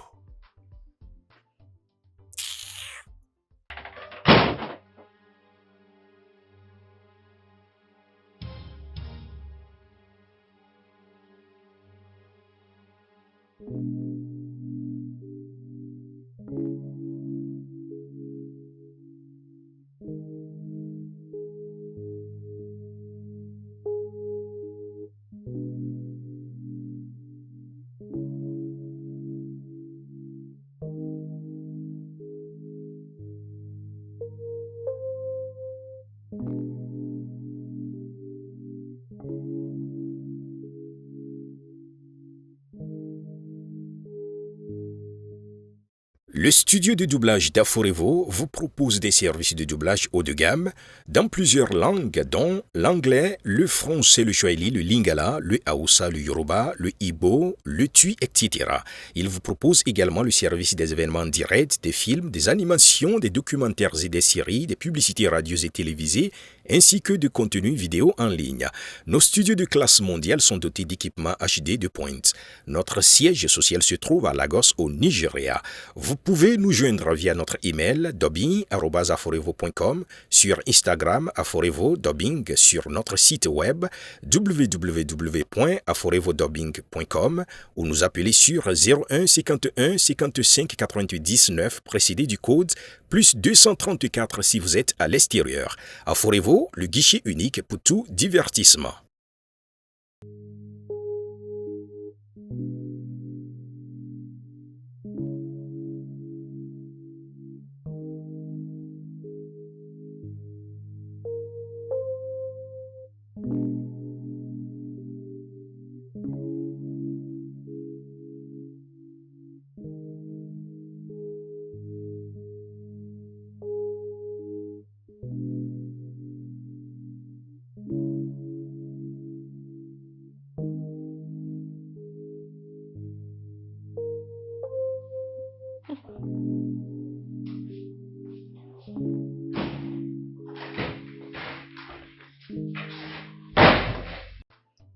Le studio de doublage d'Aforevo vous propose des services de doublage haut de gamme dans plusieurs langues dont l'anglais, le français, le swahili, le lingala, le hausa, le yoruba, le ibo, le tui, etc. Il vous propose également le service des événements directs, des films, des animations, des documentaires et des séries, des publicités radios et télévisées, ainsi que de contenus vidéo en ligne. Nos studios de classe mondiale sont dotés d'équipements HD de pointe. Notre siège social se trouve à Lagos au Nigeria. Vous pouvez nous joindre via notre email dubbing@aforevo.com, sur Instagram aforevo-dubbing, sur notre site web www.aforevodubbing.com ou nous appeler sur 01 51 55 88 19 précédé du code plus 234 si vous êtes à l'extérieur. Aforevo, le guichet unique pour tout divertissement.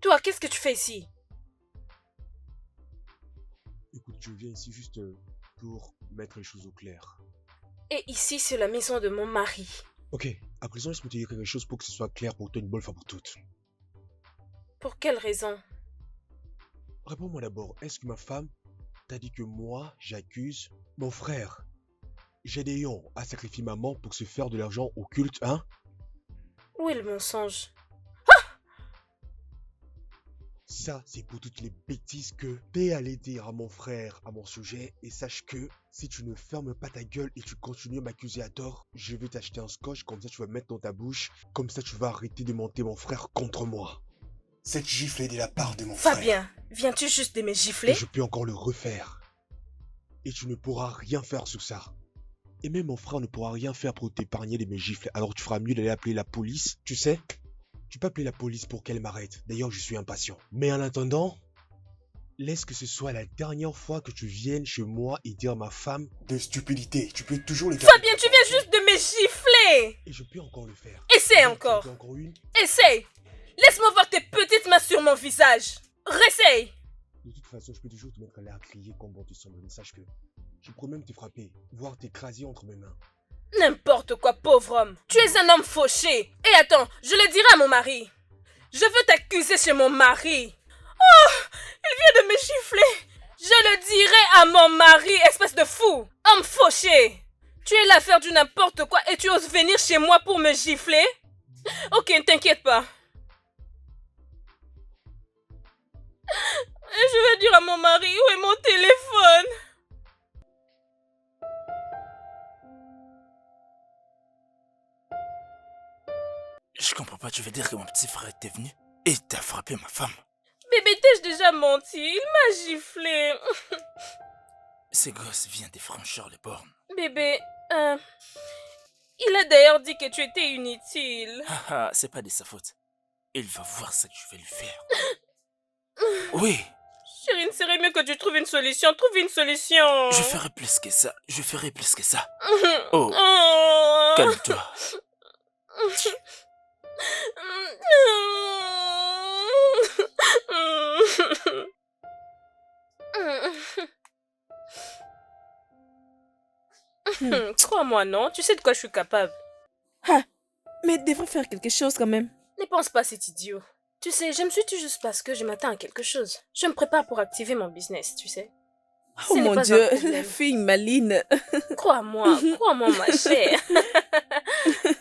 Toi, qu'est-ce que tu fais ici? Écoute, je viens ici juste pour mettre les choses au clair. Et ici, c'est la maison de mon mari. Ok, à présent, laisse-moi te dire quelque chose pour que ce soit clair pour toi une bonne fois pour toutes. Pour quelle raison? Réponds-moi d'abord, est-ce que ma femme t'a dit que moi, j'accuse mon frère Gédéon à sacrifier maman pour se faire de l'argent occulte, hein? Où est le mensonge? Ça, c'est pour toutes les bêtises que t'es allé dire à mon frère à mon sujet. Et sache que si tu ne fermes pas ta gueule et tu continues à m'accuser à tort, je vais t'acheter un scotch, comme ça tu vas mettre dans ta bouche. Comme ça tu vas arrêter de monter mon frère contre moi. Cette gifle est de la part de mon frère. Fabien, viens-tu juste de me gifler? Et je peux encore le refaire. Et tu ne pourras rien faire sur ça. Et même mon frère ne pourra rien faire pour t'épargner de mes gifles. Alors tu feras mieux d'aller appeler la police. Tu sais, tu peux appeler la police pour qu'elle m'arrête. D'ailleurs, je suis impatient. Mais en attendant, laisse que ce soit la dernière fois que tu viennes chez moi et dire à ma femme De stupidité, tu peux toujours les garder. Fabien, tu viens juste de me gifler. et je peux encore le faire. Essaie Donc, encore. tu en veux encore une? Essaye. Laisse-moi voir tes petites mains sur mon visage. Réessaye. De toute façon, je peux toujours te mettre là à crier comme bon tu sembles. Mais sache que je pourrais même te frapper, voire t'écraser entre mes mains. N'importe quoi, pauvre homme. Tu es un homme fauché. Et attends, je le dirai à mon mari. Je veux t'accuser chez mon mari. Oh, il vient de me gifler. Je le dirai à mon mari, espèce de fou. Homme fauché. Tu es là à faire du n'importe quoi et tu oses venir chez moi pour me gifler? Ok, ne t'inquiète pas. Je vais dire à mon mari où est mon téléphone. Je comprends pas, tu veux dire que mon petit frère était venu et t'as frappé ma femme. Bébé, t'ai-je déjà menti? Il m'a giflé. Ces gosses viennent de franchir les bornes. Bébé, il a d'ailleurs dit que tu étais inutile. Haha, c'est pas de sa faute. Il va voir ce que je vais lui faire. Oui, Chérie, il serait mieux que tu trouves une solution. Trouve une solution. je ferai plus que ça. Je ferai plus que ça. Oh. Oh, calme-toi. Crois-moi, non? Tu sais de quoi je suis capable. Ah, mais devrait faire quelque chose quand même. Ne pense pas, c'est idiot. Tu sais, je me suis tue juste parce que je m'attends à quelque chose. Je me prépare pour activer mon business, tu sais. Oh Ce n'est mon pas Dieu, un problème. la fille maline. Crois-moi, ma chère.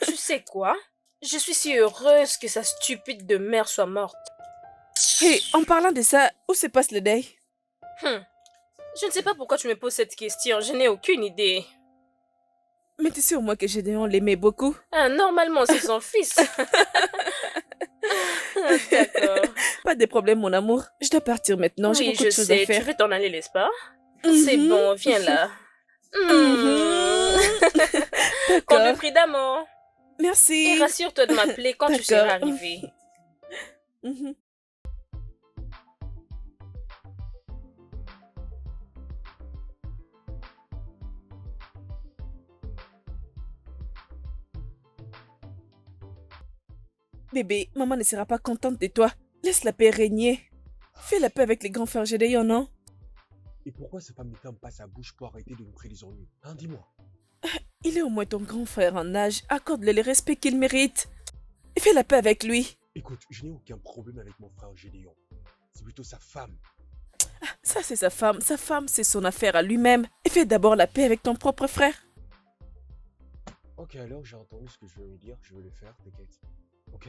Tu sais quoi? Je suis si heureuse que sa stupide de mère soit morte. Hé, en parlant de ça, où se passe le deuil? Je ne sais pas pourquoi tu me poses cette question, je n'ai aucune idée. Mais t'es sûr moi que Gédéon l'aimait beaucoup? Ah, normalement, c'est son fils. D'accord. Pas de problème, mon amour. Je dois partir maintenant, j'ai Oui, beaucoup je de choses à sais, tu faire. veux t'en aller, n'est-ce pas? C'est bon, viens là. Compte D'accord. le prix d'amour. Merci. Et rassure-toi de m'appeler quand tu seras arrivé. Mhm. Bébé, maman ne sera pas contente de toi. Laisse la paix régner. Fais la paix avec les grands frères Gédéon, non? Et pourquoi cette femme ne ferme pas sa bouche pour arrêter de nous créer des ennuis? Hein, dis-moi. Il est au moins ton grand frère en âge. Accorde-le le respect qu'il mérite. Et fais la paix avec lui. Écoute, je n'ai aucun problème avec mon frère Gédéon. C'est plutôt sa femme. Ça, c'est sa femme. Sa femme, c'est son affaire à lui-même. Et fais d'abord la paix avec ton propre frère. Ok, alors j'ai entendu ce que je veux lui dire, je vais le faire, t'inquiète. Ok?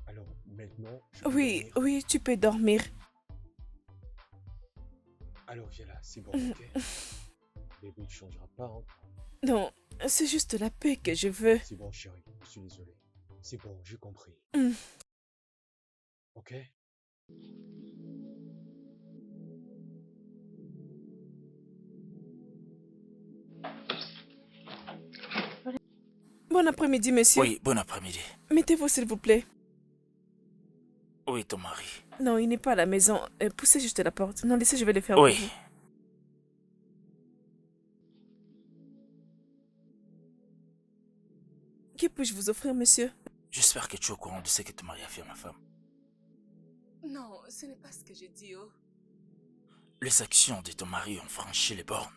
Alors, maintenant, je vais Oui, dormir. oui, tu peux dormir. Alors viens là, c'est bon, ok? Bébé, tu changeras pas, hein? Non, c'est juste la paix que je veux. C'est bon, chérie, je suis désolé. C'est bon, j'ai compris. Mm. Ok? Bon après-midi, monsieur. Oui, bon après-midi. Mettez-vous, s'il vous plaît. Oui, ton mari. Non, il n'est pas à la maison. Poussez juste la porte. Non, laissez, je vais le faire Oui. pour vous. Que puis-je vous offrir, monsieur? J'espère que tu es au courant de ce que ton mari a fait à ma femme. Non, ce n'est pas ce que j'ai dit, oh. Les actions de ton mari ont franchi les bornes.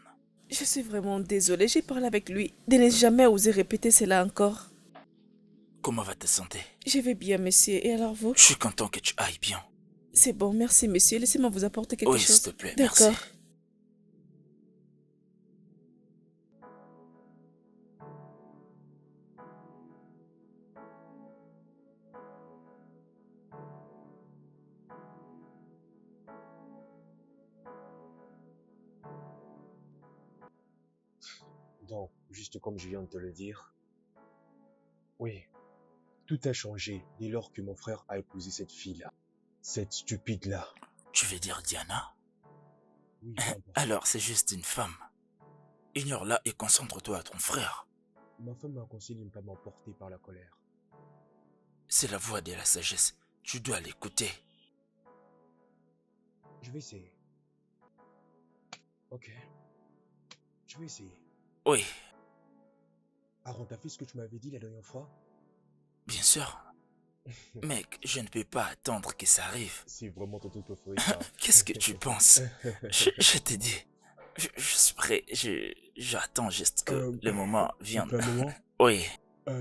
Je suis vraiment désolée, j'ai parlé avec lui. De ne jamais oser répéter cela encore. Comment va ta santé? Je vais bien, monsieur. Et alors vous? Je suis content que tu ailles bien. C'est bon, merci, monsieur. Laissez-moi vous apporter quelque Oui, chose. s'il te plaît, merci. D'accord. Donc, juste comme je viens de te le dire, oui, tout a changé dès lors que mon frère a épousé cette fille-là. Cette stupide-là. Tu veux dire Diana? Oui, peu importe. Alors, c'est juste une femme. Ignore-la et concentre-toi à ton frère. Ma femme m'a conseillé de ne pas m'emporter par la colère. C'est la voix de la sagesse. Tu dois l'écouter. Je vais essayer. Ok. Je vais essayer. Oui, Aaron, t'as fait ce que tu m'avais dit la dernière fois? bien sûr. Mec, je ne peux pas attendre que ça arrive. C'est vraiment ton truc préféré, ça. Qu'est-ce que tu penses? Je t'ai dit. Je suis prêt. J'attends juste que le moment vienne. Un moment? Oui.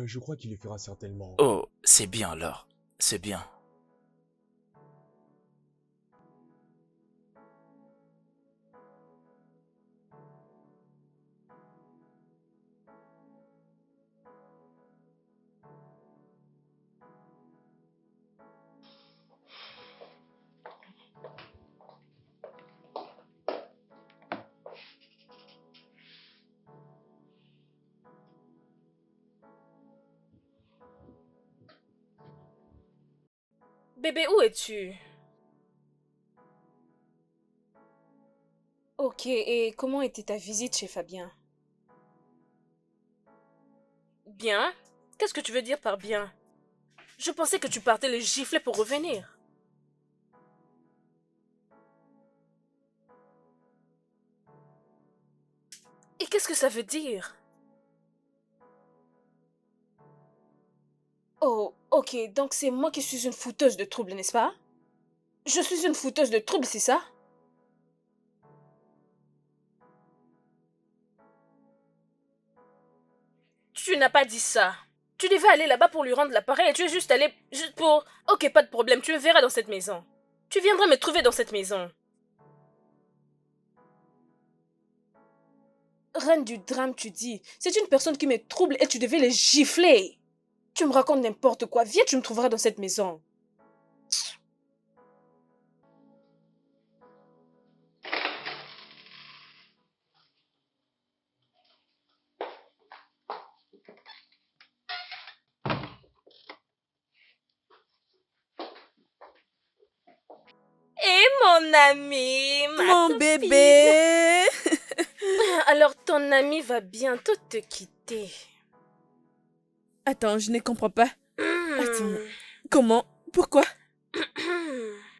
Je crois qu'il le fera certainement. Oh, c'est bien alors. C'est bien. Bébé, où es-tu? Ok, et comment était ta visite chez Fabien? Bien? Qu'est-ce que tu veux dire par bien? Je pensais que tu partais les gifler pour revenir. Et qu'est-ce que ça veut dire? Oh, ok, donc c'est moi qui suis une fouteuse de troubles, n'est-ce pas? Je suis une fouteuse de troubles, c'est ça? Tu n'as pas dit ça. Tu devais aller là-bas pour lui rendre l'appareil et tu es juste allé juste pour... Ok, pas de problème, tu me verras dans cette maison. Tu viendras me trouver dans cette maison. Reine du drame, tu dis. C'est une personne qui me trouble et tu devais les gifler. Tu me racontes n'importe quoi. Viens, tu me trouveras dans cette maison. Et mon ami, Mon copine. bébé. Alors ton ami va bientôt te quitter. Attends, je ne comprends pas. Attends, comment? Pourquoi?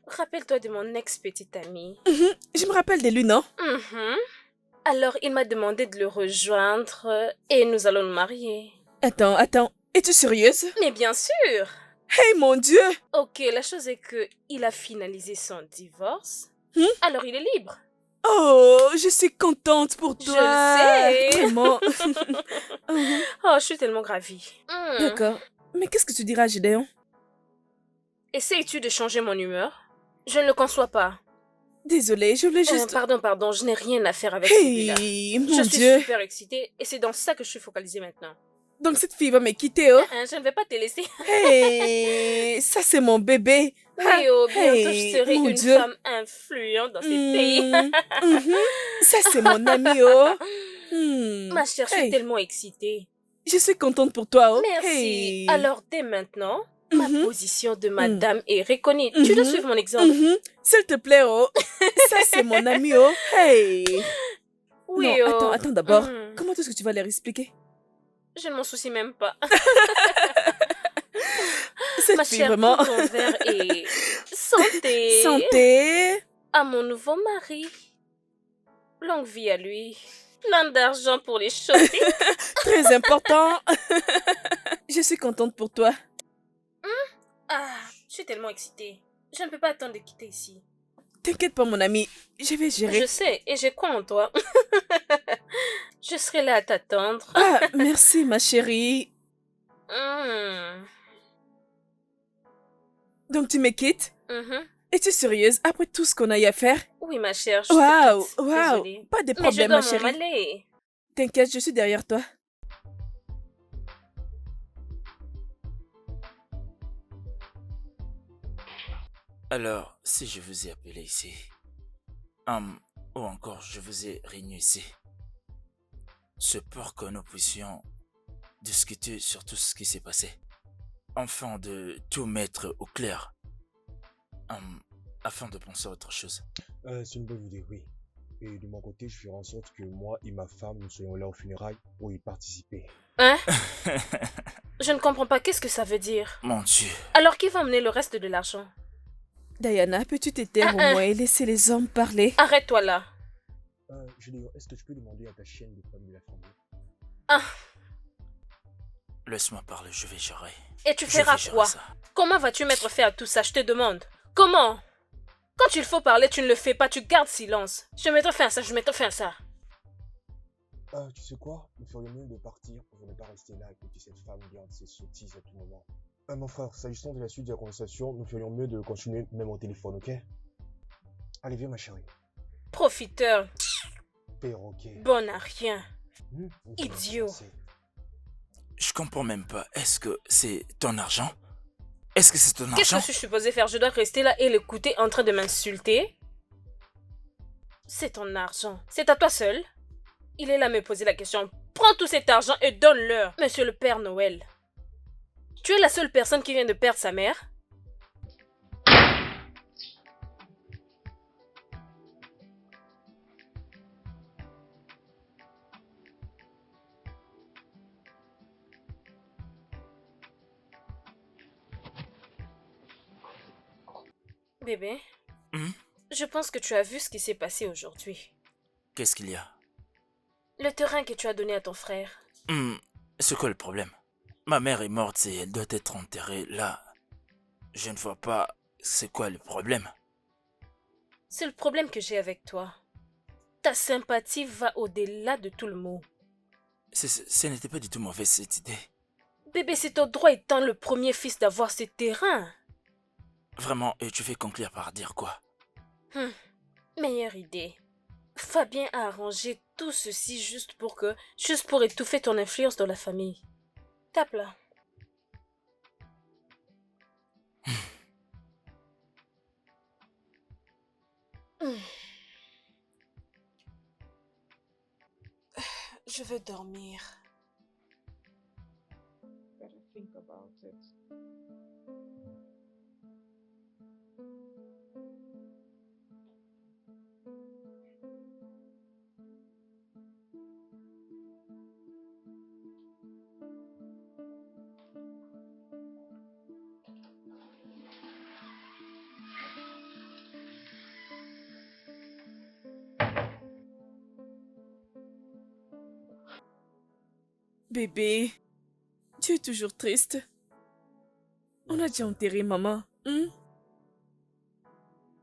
Rappelle-toi de mon ex-petit ami. Je me rappelle de lui, non? Alors il m'a demandé de le rejoindre et nous allons nous marier. Attends. Es-tu sérieuse? Mais bien sûr. Hey, mon Dieu! Ok, la chose est que il a finalisé son divorce. Alors il est libre. Oh, je suis contente pour Je toi. le sais. Vraiment. Oh, je suis tellement ravie. D'accord. Mais qu'est-ce que tu diras à Gédéon? Essayes-tu de changer mon humeur? Je ne le conçois pas. Désolée, je voulais juste... Pardon, je n'ai rien à faire avec celui-là. Hey, mon Je suis Dieu. super excitée et c'est dans ça que je suis focalisée maintenant. Donc cette fille va me quitter, oh? Je ne vais pas te laisser. Hey, ça c'est mon bébé. Oui, oh, bientôt Hey, je serai mon une Dieu. femme influente dans ces pays. Ça c'est mon ami, oh. Ma chère, je suis Hey, tellement excitée. je suis contente pour toi, oh. Merci. Hey. Alors, dès maintenant, ma position de madame est reconnue. Tu Mhm. dois suivre mon exemple. S'il te plaît, oh. Ça c'est mon ami, oh. Hey. Oui, Non, oh. attends d'abord. Mhm. Comment est-ce que tu vas leur expliquer? Je ne m'en soucie même pas. Cette Ma fille, chère, vraiment. prends ton verre et santé. Santé. À mon nouveau mari. Longue vie à lui. Plein d'argent pour les shopping. Très important. Je suis contente pour toi. Ah, je suis tellement excitée. Je ne peux pas attendre de quitter ici. T'inquiète pas, mon ami. Je vais gérer. Je sais, et je crois en toi. Je serai là à t'attendre. Ah, merci, ma chérie. Donc, tu me quittes? Es-tu sérieuse après tout ce qu'on a eu à faire? Oui, ma chère, je Waouh, te quitte. waouh. Désolée. Pas de Mais je problème, dois ma m'en chérie. aller. T'inquiète, je suis derrière toi. Alors, si je vous ai appelé ici, ou encore je vous ai réuni ici, c'est pour que nous puissions discuter sur tout ce qui s'est passé, afin de tout mettre au clair, afin de penser à autre chose. C'est une bonne idée, oui. Et de mon côté, je ferai en sorte que moi et ma femme, nous soyons là aux funérailles pour y participer. Hein? Je ne comprends pas, qu'est-ce que ça veut dire? Mon Dieu. Alors qui va emmener le reste de l'argent? Diana, peux-tu te taire au moins et laisser les hommes parler? Arrête-toi là. Julie, est-ce que tu peux demander à ta chienne de prendre de la famille? Ah, Laisse-moi parler, je vais gérer. et tu Je feras vais gérer quoi? ça. Comment vas-tu mettre fin à tout ça, je te demande? Comment? Quand il faut parler, tu ne le fais pas, tu gardes silence. Je mettrai fin à ça, je mettrai fin à ça. Tu sais quoi? Il ferait mieux de partir pour ne pas rester là et que cette femme garde ses sottises à tout moment. Mon frère, s'agissant de la suite de la conversation, nous ferions mieux de continuer même au téléphone, ok? Allez, viens ma chérie. Profiteur, Perroquet. bon à rien. Nous sommes Idiot. fiancés. Je comprends même pas. Est-ce que c'est ton argent? Est-ce que c'est ton Qu'est-ce argent? que je suis supposée faire? Je dois rester là et l'écouter en train de m'insulter? C'est ton argent. C'est à toi seul? Il est là à me poser la question. Prends tout cet argent et donne-leur, Monsieur le Père Noël. Tu es la seule personne qui vient de perdre sa mère? Bébé, je pense que tu as vu ce qui s'est passé aujourd'hui. Qu'est-ce qu'il y a? Le terrain que tu as donné à ton frère. C'est quoi le problème? Ma mère est morte et elle doit être enterrée là. Je ne vois pas c'est quoi le problème. C'est le problème que j'ai avec toi. Ta sympathie va au-delà de tout le mot. Ce n'était pas du tout mauvais cette idée. Bébé, c'est ton droit étant le premier fils d'avoir ce terrain. Vraiment, et tu fais conclure par dire quoi? Meilleure idée. Fabien a arrangé tout ceci juste pour étouffer ton influence dans la famille. Tape là. Je veux dormir. Better think about it. Bébé, tu es toujours triste. On a déjà enterré maman.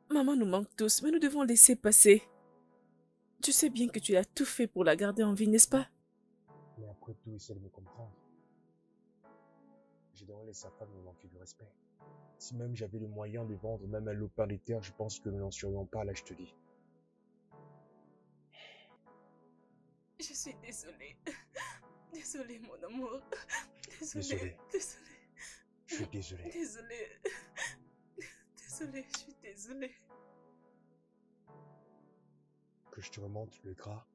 Maman nous manque tous, mais nous devons laisser passer. Tu sais bien que tu as tout fait pour la garder en vie, n'est-ce pas? Mais après tout, essaie de me comprendre. J'ai donc laissé sa femme me manquer de respect. Si même j'avais le moyen de vendre même un lopin de terre, je pense que nous n'en serions pas là, je te dis. Je suis désolée. Désolée, mon amour. Désolé. Je suis désolé. Désolée. Désolée, je suis désolée. Que je te remonte le gras.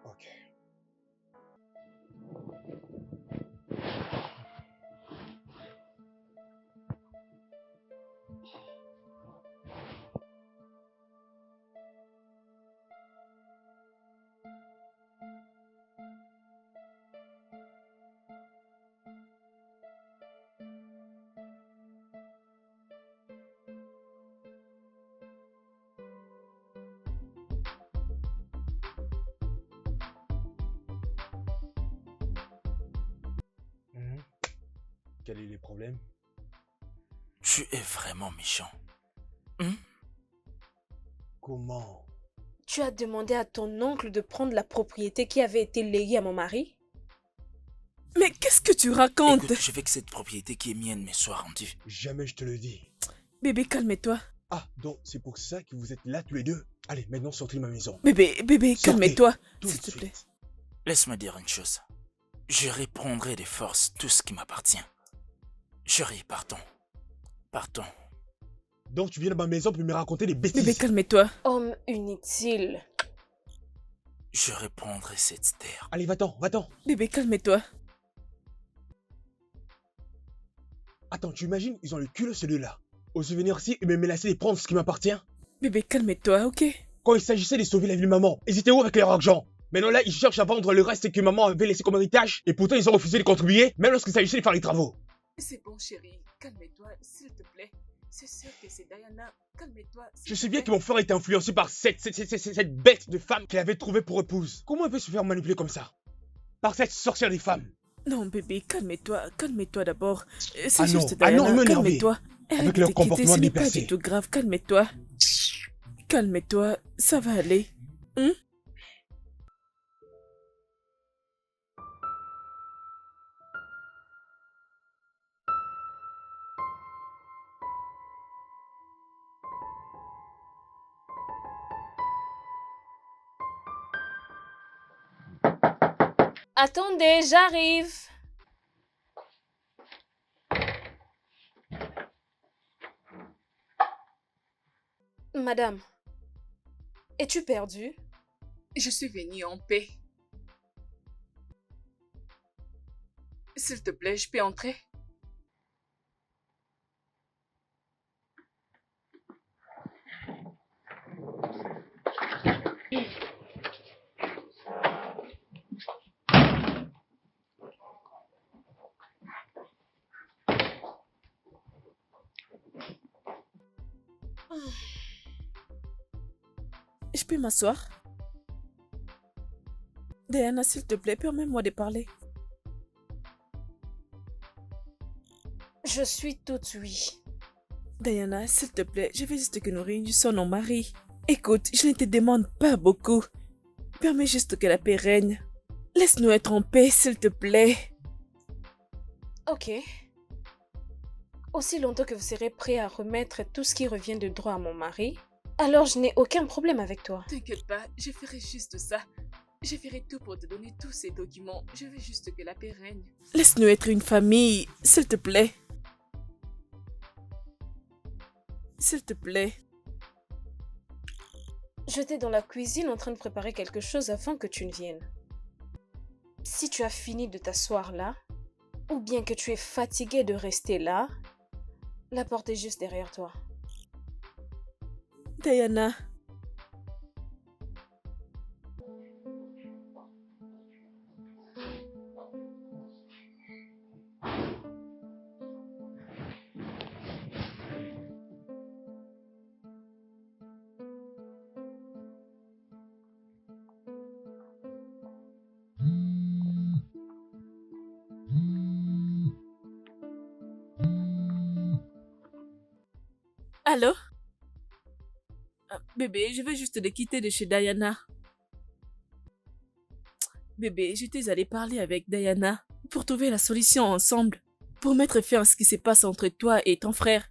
Ok. Quel est le problème? Tu es vraiment méchant. Comment? Tu as demandé à ton oncle de prendre la propriété qui avait été léguée à mon mari? Mais qu'est-ce que tu racontes? Écoute, je veux que cette propriété qui est mienne me soit rendue. Jamais je te le dis. Bébé, calme-toi. Ah, donc c'est pour ça que vous êtes là tous les deux? Allez, maintenant sortez de ma maison. Bébé, calme-toi. Tout S'il de te plaît. suite. Laisse-moi dire une chose. Je reprendrai de force tout ce qui m'appartient. Chérie, partons. Partons. Donc tu viens de ma maison pour me raconter des bêtises. Bébé, calme-toi. Homme inutile. Je reprendrai cette terre. Allez, va-t'en, va-t'en. Bébé, calme-toi. Attends, tu imagines, ils ont le cul celui-là. Au souvenir-ci, ils me menaçaient de prendre ce qui m'appartient. Bébé, calme-toi, ok? Quand il s'agissait de sauver la vie de maman, ils étaient où avec leur argent? Maintenant là, ils cherchent à vendre le reste que maman avait laissé comme héritage, et pourtant ils ont refusé de contribuer, même lorsqu'il s'agissait de faire les travaux. C'est bon, chérie. Calme-toi, s'il te plaît. C'est sûr que c'est Diana. Calme-toi. Je sais bien que mon frère était influencé par cette bête de femme qu'il avait trouvée pour épouse. Comment elle peut se faire manipuler comme ça? Par cette sorcière des femmes. Non, bébé, calme-toi. Calme-toi d'abord. C'est Ah non, juste ah non, Diana. il me Calme-toi. Avec Arrête leur de quitter, comportement ce n'est pas déplacé. du tout grave. Calme-toi. Calme-toi. Ça va aller. Hein? Attendez, j'arrive. Madame, es-tu perdue? Je suis venue en paix. S'il te plaît, je peux entrer? Je peux m'asseoir? Diana, s'il te plaît, permets-moi de parler. Je suis toute oui. Diana, s'il te plaît, je veux juste que nous réunissions nos maris. Écoute, je ne te demande pas beaucoup. Permets juste que la paix règne. Laisse-nous être en paix, s'il te plaît. Ok. Aussi longtemps que vous serez prêt à remettre tout ce qui revient de droit à mon mari, alors je n'ai aucun problème avec toi. T'inquiète pas, je ferai juste ça. Je ferai tout pour te donner tous ces documents. Je veux juste que la paix règne. Laisse-nous être une famille, s'il te plaît. S'il te plaît. J'étais dans la cuisine en train de préparer quelque chose avant que tu ne viennes. Si tu as fini de t'asseoir là, ou bien que tu es fatigué de rester là, la porte est juste derrière toi. Diana. Allô? Bébé, je veux juste te quitter de chez Diana. Bébé, j'étais allée parler avec Diana pour trouver la solution ensemble, pour mettre fin à ce qui se passe entre toi et ton frère.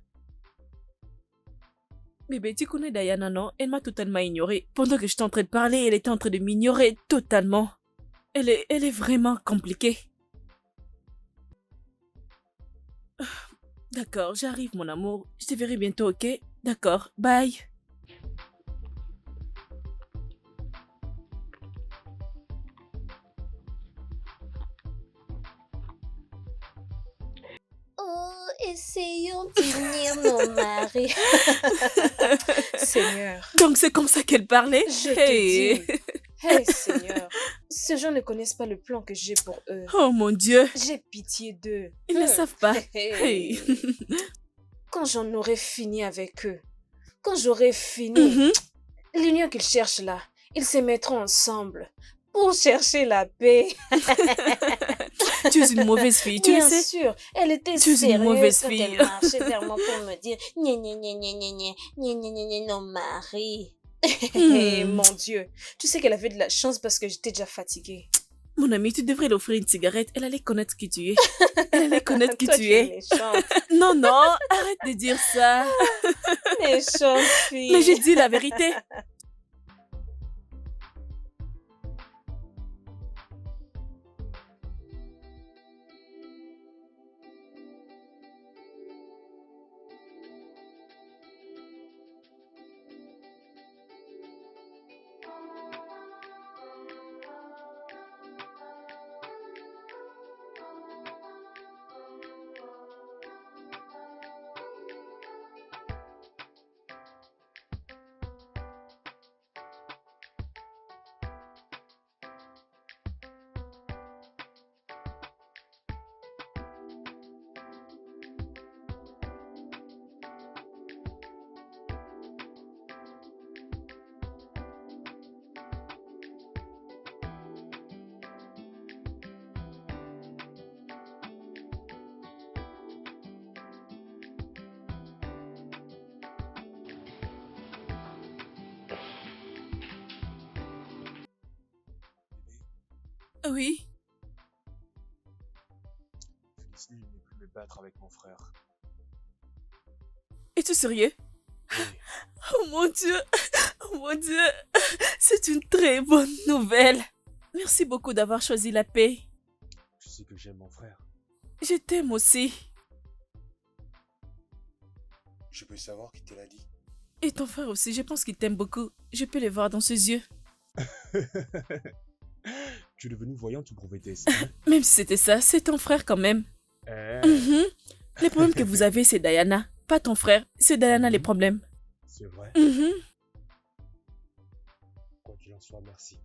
Bébé, tu connais Diana, non? Elle m'a totalement ignorée. Pendant que j'étais en train de parler, elle était en train de m'ignorer totalement. Elle est vraiment compliquée. D'accord, j'arrive, mon amour. Je te verrai bientôt, ok? D'accord, bye. Oh, essayons d'unir nos maris. Seigneur. Donc c'est comme ça qu'elle parlait? Je te dis. Hey Seigneur, ces gens ne connaissent pas le plan que j'ai pour eux. Oh mon Dieu. J'ai pitié d'eux. Ils ne savent pas. Hey. Quand j'en aurai fini avec eux, quand j'aurai fini, l'union qu'ils cherchent là, ils se mettront ensemble pour chercher la paix. Tu es une mauvaise fille, tu le sais? Bien sûr, elle était Tu es une sérieuse mauvaise quand fille. elle marchait vers moi pour me dire « Gna gna gna gna gna gna gna gna gna gna non mari ». Mon Dieu, tu sais qu'elle avait de la chance parce que j'étais déjà fatiguée. Mon ami, tu devrais l'offrir une cigarette. Elle allait connaître qui tu es. Elle allait connaître qui Toi, tu es. méchante. Non, non, arrête de dire ça. Méchante fille. Mais j'ai dit la vérité. Oui. Felicity n'est plus me battre avec mon frère. Es-tu sérieux? Oui, Oh mon Dieu! Oh mon Dieu! C'est une très bonne nouvelle. Merci beaucoup d'avoir choisi la paix. tu sais que j'aime mon frère. Je t'aime aussi. Je peux savoir qui te l'a dit. Et ton frère aussi, je pense qu'il t'aime beaucoup. Je peux le voir dans ses yeux. Tu es devenue voyante ou prophétesse, hein? Même si c'était ça, c'est ton frère quand même. Eh, Mhm. Les problèmes que vous avez, c'est Diana. Pas ton frère. C'est Diana les Mhm. problèmes. c'est vrai. Mhm. Quoi qu'il en soit, merci.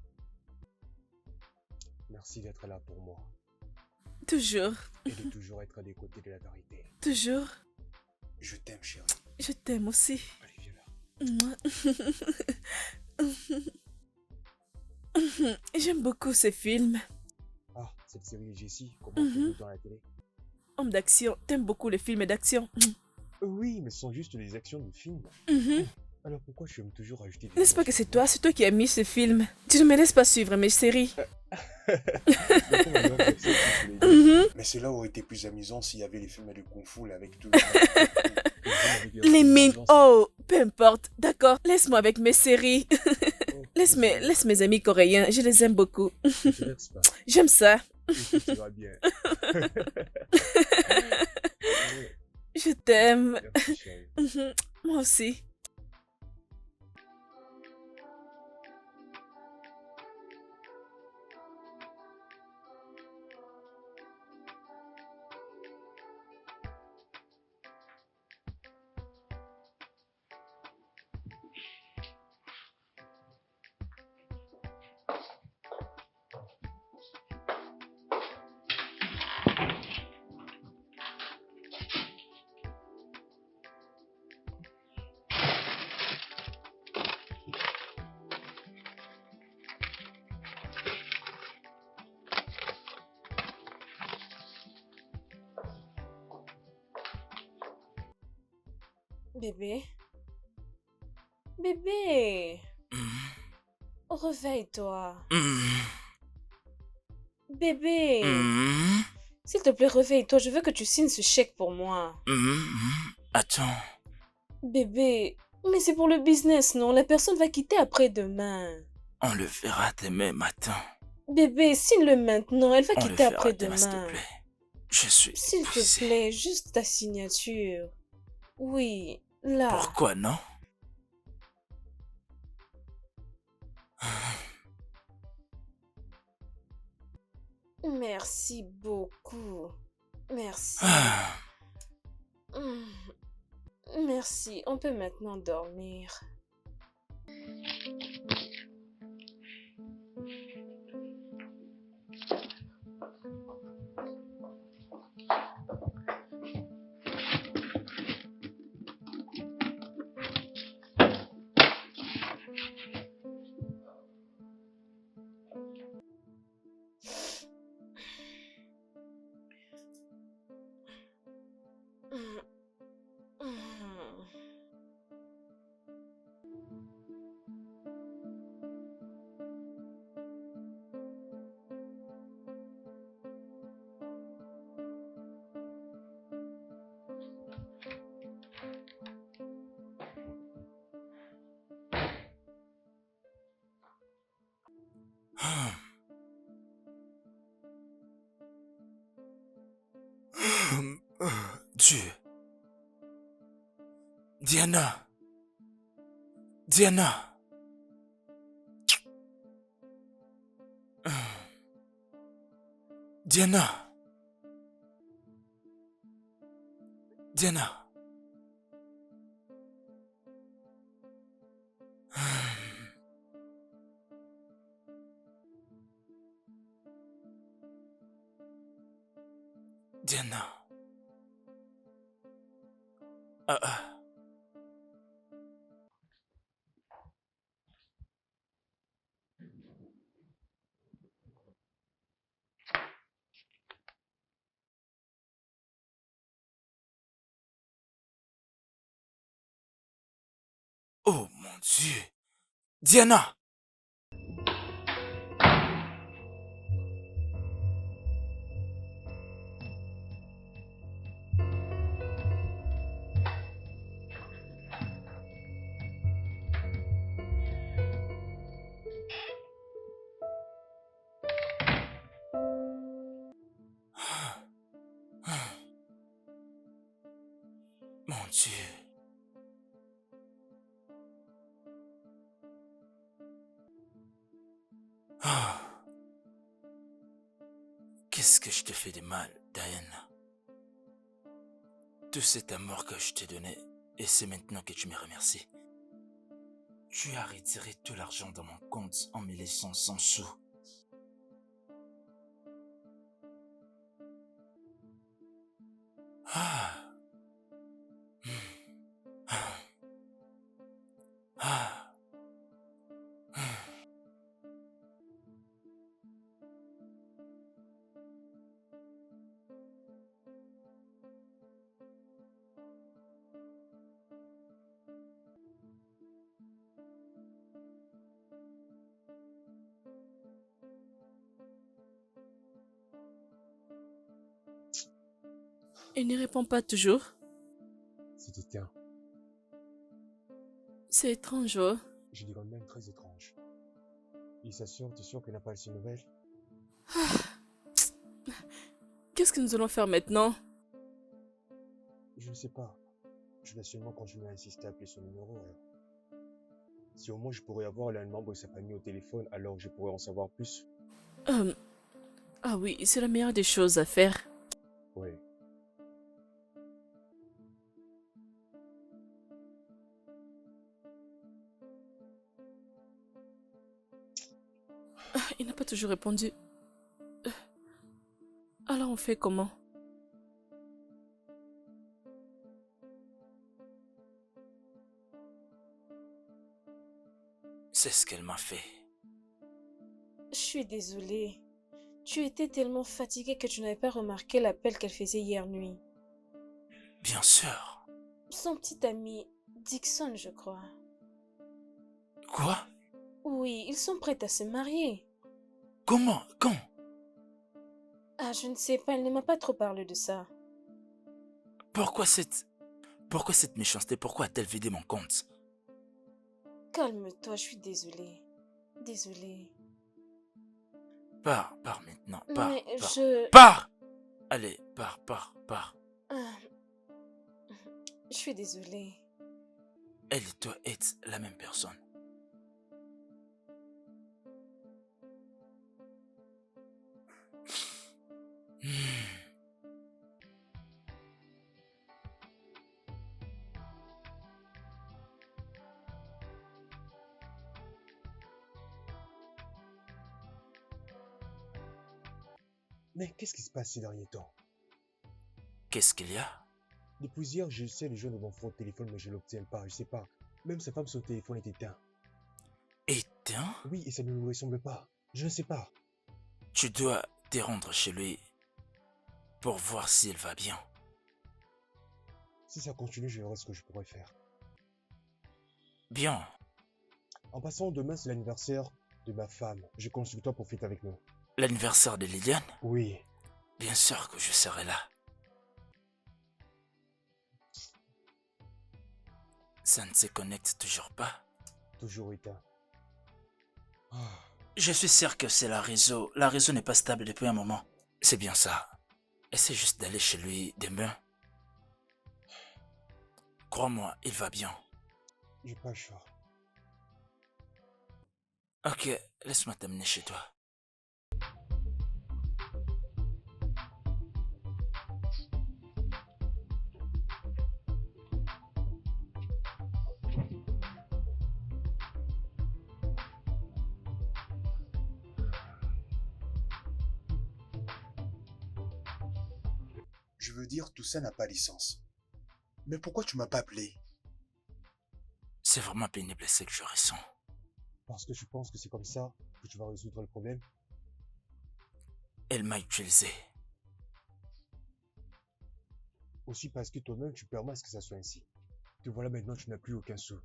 Merci d'être là pour moi. Toujours. Et de toujours être des côtés de la vérité. Toujours. Je t'aime, chérie. Je t'aime aussi. Allez, viens là. Mouah. J'aime beaucoup ces films. Ah, cette série Jessie, comment Mhm. tu dans la télé? Homme d'action. T'aimes beaucoup les films d'action. Oui, mais ce sont juste des actions de films. Mhm. Alors pourquoi tu aimes toujours ajouter des N'est-ce pas que émotions? c'est toi qui as mis ce film? Tu ne me laisses pas suivre mes séries. Donc, on va dire que c'est tous les deux. Mhm. Mais cela aurait été plus amusant s'il y avait les films de Kung Fu là, avec tout le Les films avec Les scènes mines. d'ambiance. Oh, peu importe. D'accord, laisse-moi avec mes séries. Oh, Laisse mes amis coréens, je les aime beaucoup. Ne te laisse pas. J'aime ça. Écoute, tu vas bien. Ouais, Je t'aime. merci, chérie. Mhm. Moi aussi. Bébé. Bébé. Réveille-toi. Bébé. S'il te plaît, réveille-toi. Je veux que tu signes ce chèque pour moi. Attends. Bébé. Mais c'est pour le business, non? La personne va quitter après-demain. On le verra demain matin. Bébé, signe-le maintenant. Elle va On le quitter verra demain, s'il te après-demain. plaît. Je suis S'il te épuisé. plaît, juste ta signature. Oui, là. Pourquoi non? Merci beaucoup. Merci. Ah. Merci. On peut maintenant dormir. Dieu. Diana. Diana. Diana. Diana. Diana. Oh mon Dieu. Diana. Dieu. Ah. Qu'est-ce que je te fais de mal, Diane? Tout cet amour que je t'ai donné, et c'est maintenant que tu me remercies. Tu as retiré tout l'argent dans mon compte en me laissant sans sous. Ah. Ah. Ah. Il ne répond pas toujours. C'est éteint. C'est étrange, oh. Je dirais même très étrange. Il s'assure, t'es sûr qu'elle n'a pas ses nouvelles? Qu'est-ce que nous allons faire maintenant? Je ne sais pas. Je vais seulement continuer à insister à appeler son numéro alors. Si au moins je pourrais avoir un membre de sa famille au téléphone, alors je pourrais en savoir plus. Ah oui, c'est la meilleure des choses à faire. Ouais. Il n'a pas toujours répondu. Alors on fait comment? C'est ce qu'elle m'a fait. Je suis désolée. Tu étais tellement fatiguée que tu n'avais pas remarqué l'appel qu'elle faisait hier nuit. Bien sûr. Son petit ami, Dixon, je crois. Quoi? Oui, ils sont prêts à se marier. Comment? Quand? Ah, je ne sais pas, elle ne m'a pas trop parlé de ça. Pourquoi cette méchanceté? Pourquoi a-t-elle vidé mon compte? Calme-toi, je suis désolée. Désolée. Pars maintenant, pars, Mais pars. je... Pars! Allez, pars. Ah, je suis désolée. Elle et toi êtes la même personne. Mais qu'est-ce qui se passe ces derniers temps? Qu'est-ce qu'il y a? Depuis hier, j'essaie de joindre mon frère au téléphone, mais je ne l'obtiens pas, je sais pas. Même sa femme, son téléphone est éteint. Éteint? Oui, et ça ne lui ressemble pas. Je ne sais pas. Tu dois te rendre chez lui pour voir s'il va bien. Si ça continue, je verrai ce que je pourrais faire. Bien. En passant, demain, c'est l'anniversaire de ma femme. Je compte sur toi pour fêter avec nous. L'anniversaire de Liliane? Oui. Bien sûr que je serai là. Ça ne se connecte toujours pas. Toujours éteint. Je suis sûr que c'est la réseau. La réseau n'est pas stable depuis un moment. C'est bien ça. Essaie juste d'aller chez lui demain. Crois-moi, il va bien. J'ai pas le choix. Ok, laisse-moi t'amener chez toi. Je veux dire, tout ça n'a pas licence. Mais pourquoi tu m'as pas appelé? C'est vraiment pénible ce que je ressens. Parce que je pense que c'est comme ça que tu vas résoudre le problème. Elle m'a utilisé. Aussi parce que toi-même, tu permets à ce que ça soit ainsi. Te voilà maintenant, tu n'as plus aucun sou.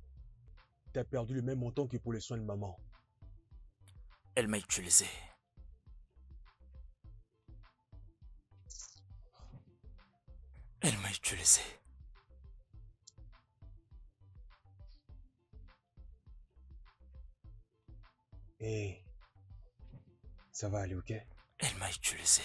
Tu as perdu le même montant que pour les soins de maman. Elle m'a utilisé. Elle m'a utilisé. Hé, ça va aller, ok? Elle m'a utilisé.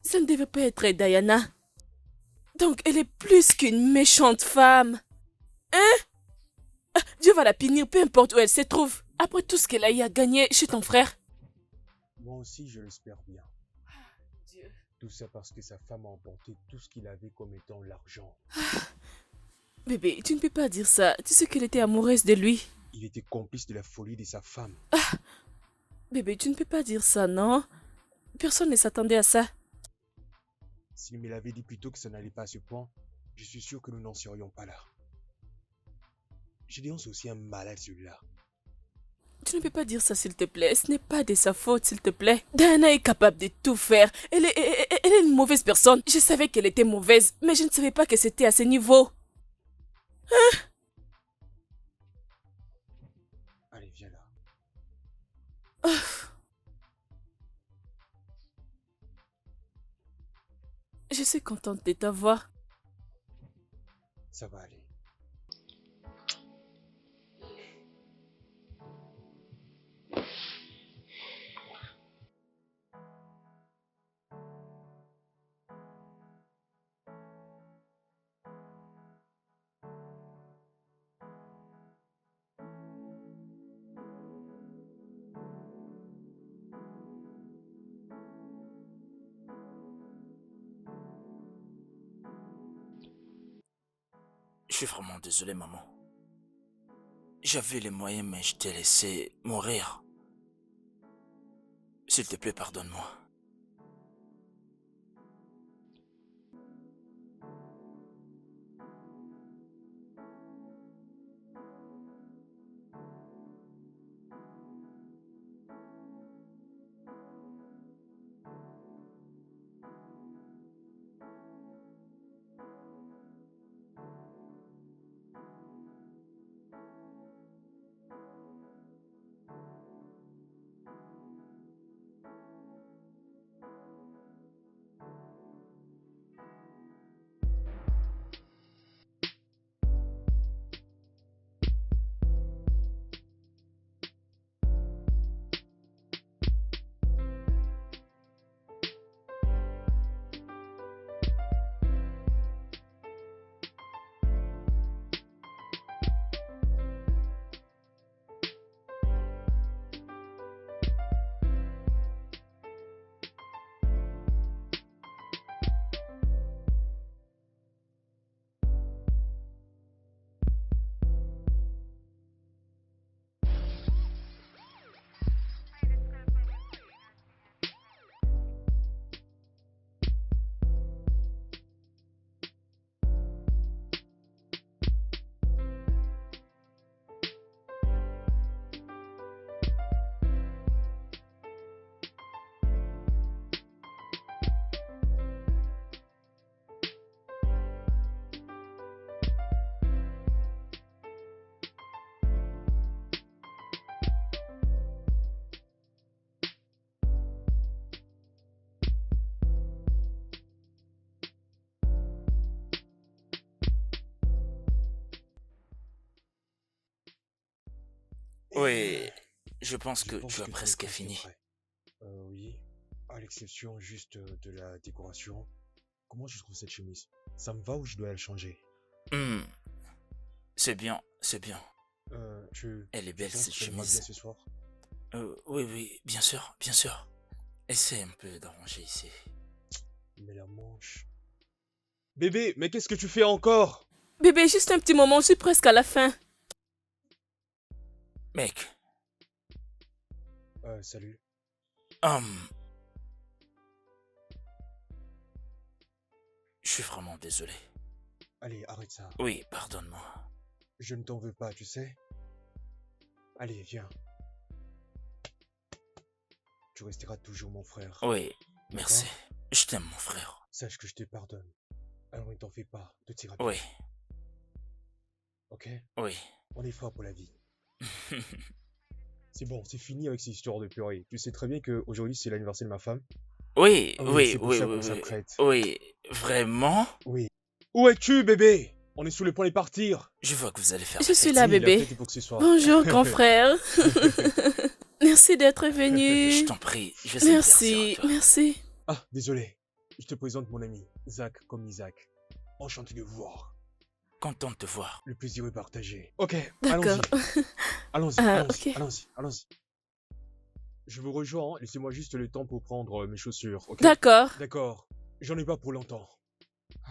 Ça ne devait pas être Diana. Donc, elle est plus qu'une méchante femme. Hein? Ah, Dieu va la punir, peu importe où elle se trouve. Après tout ce qu'elle a eu à gagner chez ton frère. Moi aussi, je l'espère bien. Dieu. Tout ça parce que sa femme a emporté tout ce qu'il avait comme étant l'argent. Bébé, tu ne peux pas dire ça. Tu sais qu'elle était amoureuse de lui. Il était complice de la folie de sa femme. Bébé, tu ne peux pas dire ça, non? Personne ne s'attendait à ça. S'il me l'avait dit plus tôt que ça n'allait pas à ce point, je suis sûr que nous n'en serions pas là. Gédéon, c'est aussi un malade celui-là. Tu ne peux pas dire ça, s'il te plaît. Ce n'est pas de sa faute, s'il te plaît. Diana est capable de tout faire. Elle est une mauvaise personne. Je savais qu'elle était mauvaise, mais je ne savais pas que c'était à ce niveau. Allez, viens là. Je suis contente de t'avoir. Ça va aller. Je suis vraiment désolé, maman. J'avais les moyens, mais je t'ai laissé mourir. S'il te plaît, pardonne-moi. Oui, je pense que tu as presque fini. Oui, à l'exception juste de la décoration. Comment je trouve cette chemise? Ça me va ou je dois la changer? C'est bien, c'est bien. Elle est belle penses cette que ça me va bien chemise. ce soir? Oui, bien sûr, bien sûr. Essaie un peu d'arranger ici. Mais la manche... Bébé, mais qu'est-ce que tu fais encore? Bébé, juste un petit moment, je suis presque à la fin. Mec, Salut. je suis vraiment désolé. Allez, arrête ça. Oui, pardonne-moi. Je ne t'en veux pas, tu sais. Allez, viens. Tu resteras toujours mon frère. Oui, merci. Je t'aime, mon frère. Sache que je te pardonne. Alors ne t'en fais pas, tout ira bien. Oui, Ok? oui. On est fort pour la vie. C'est bon, c'est fini avec ces histoires de purée. Tu sais très bien qu'aujourd'hui c'est l'anniversaire de ma femme. Oui, Ah oui, c'est pour oui, ça oui, qu'on oui. s'apprête. Oui, vraiment? Oui. Où es-tu, bébé? On est sous le point de partir. Je vois que vous allez faire Je la suis fête. là, Oui, la bébé. fête, il faut que ce soit. Bonjour, grand frère. Merci d'être Je venu. t'en prie, je sais bien Merci, sur toi. merci. Ah, désolé. Je te présente mon ami, Zach comme Isaac. Enchanté de vous voir. Content de te voir. Le plaisir est partagé. Ok, D'accord. allons-y. Allons-y, Ah, allons-y, ok. allons-y, allons-y. Je vous rejoins, laissez-moi juste le temps pour prendre mes chaussures, ok? D'accord. D'accord, j'en ai pas pour longtemps. Ah.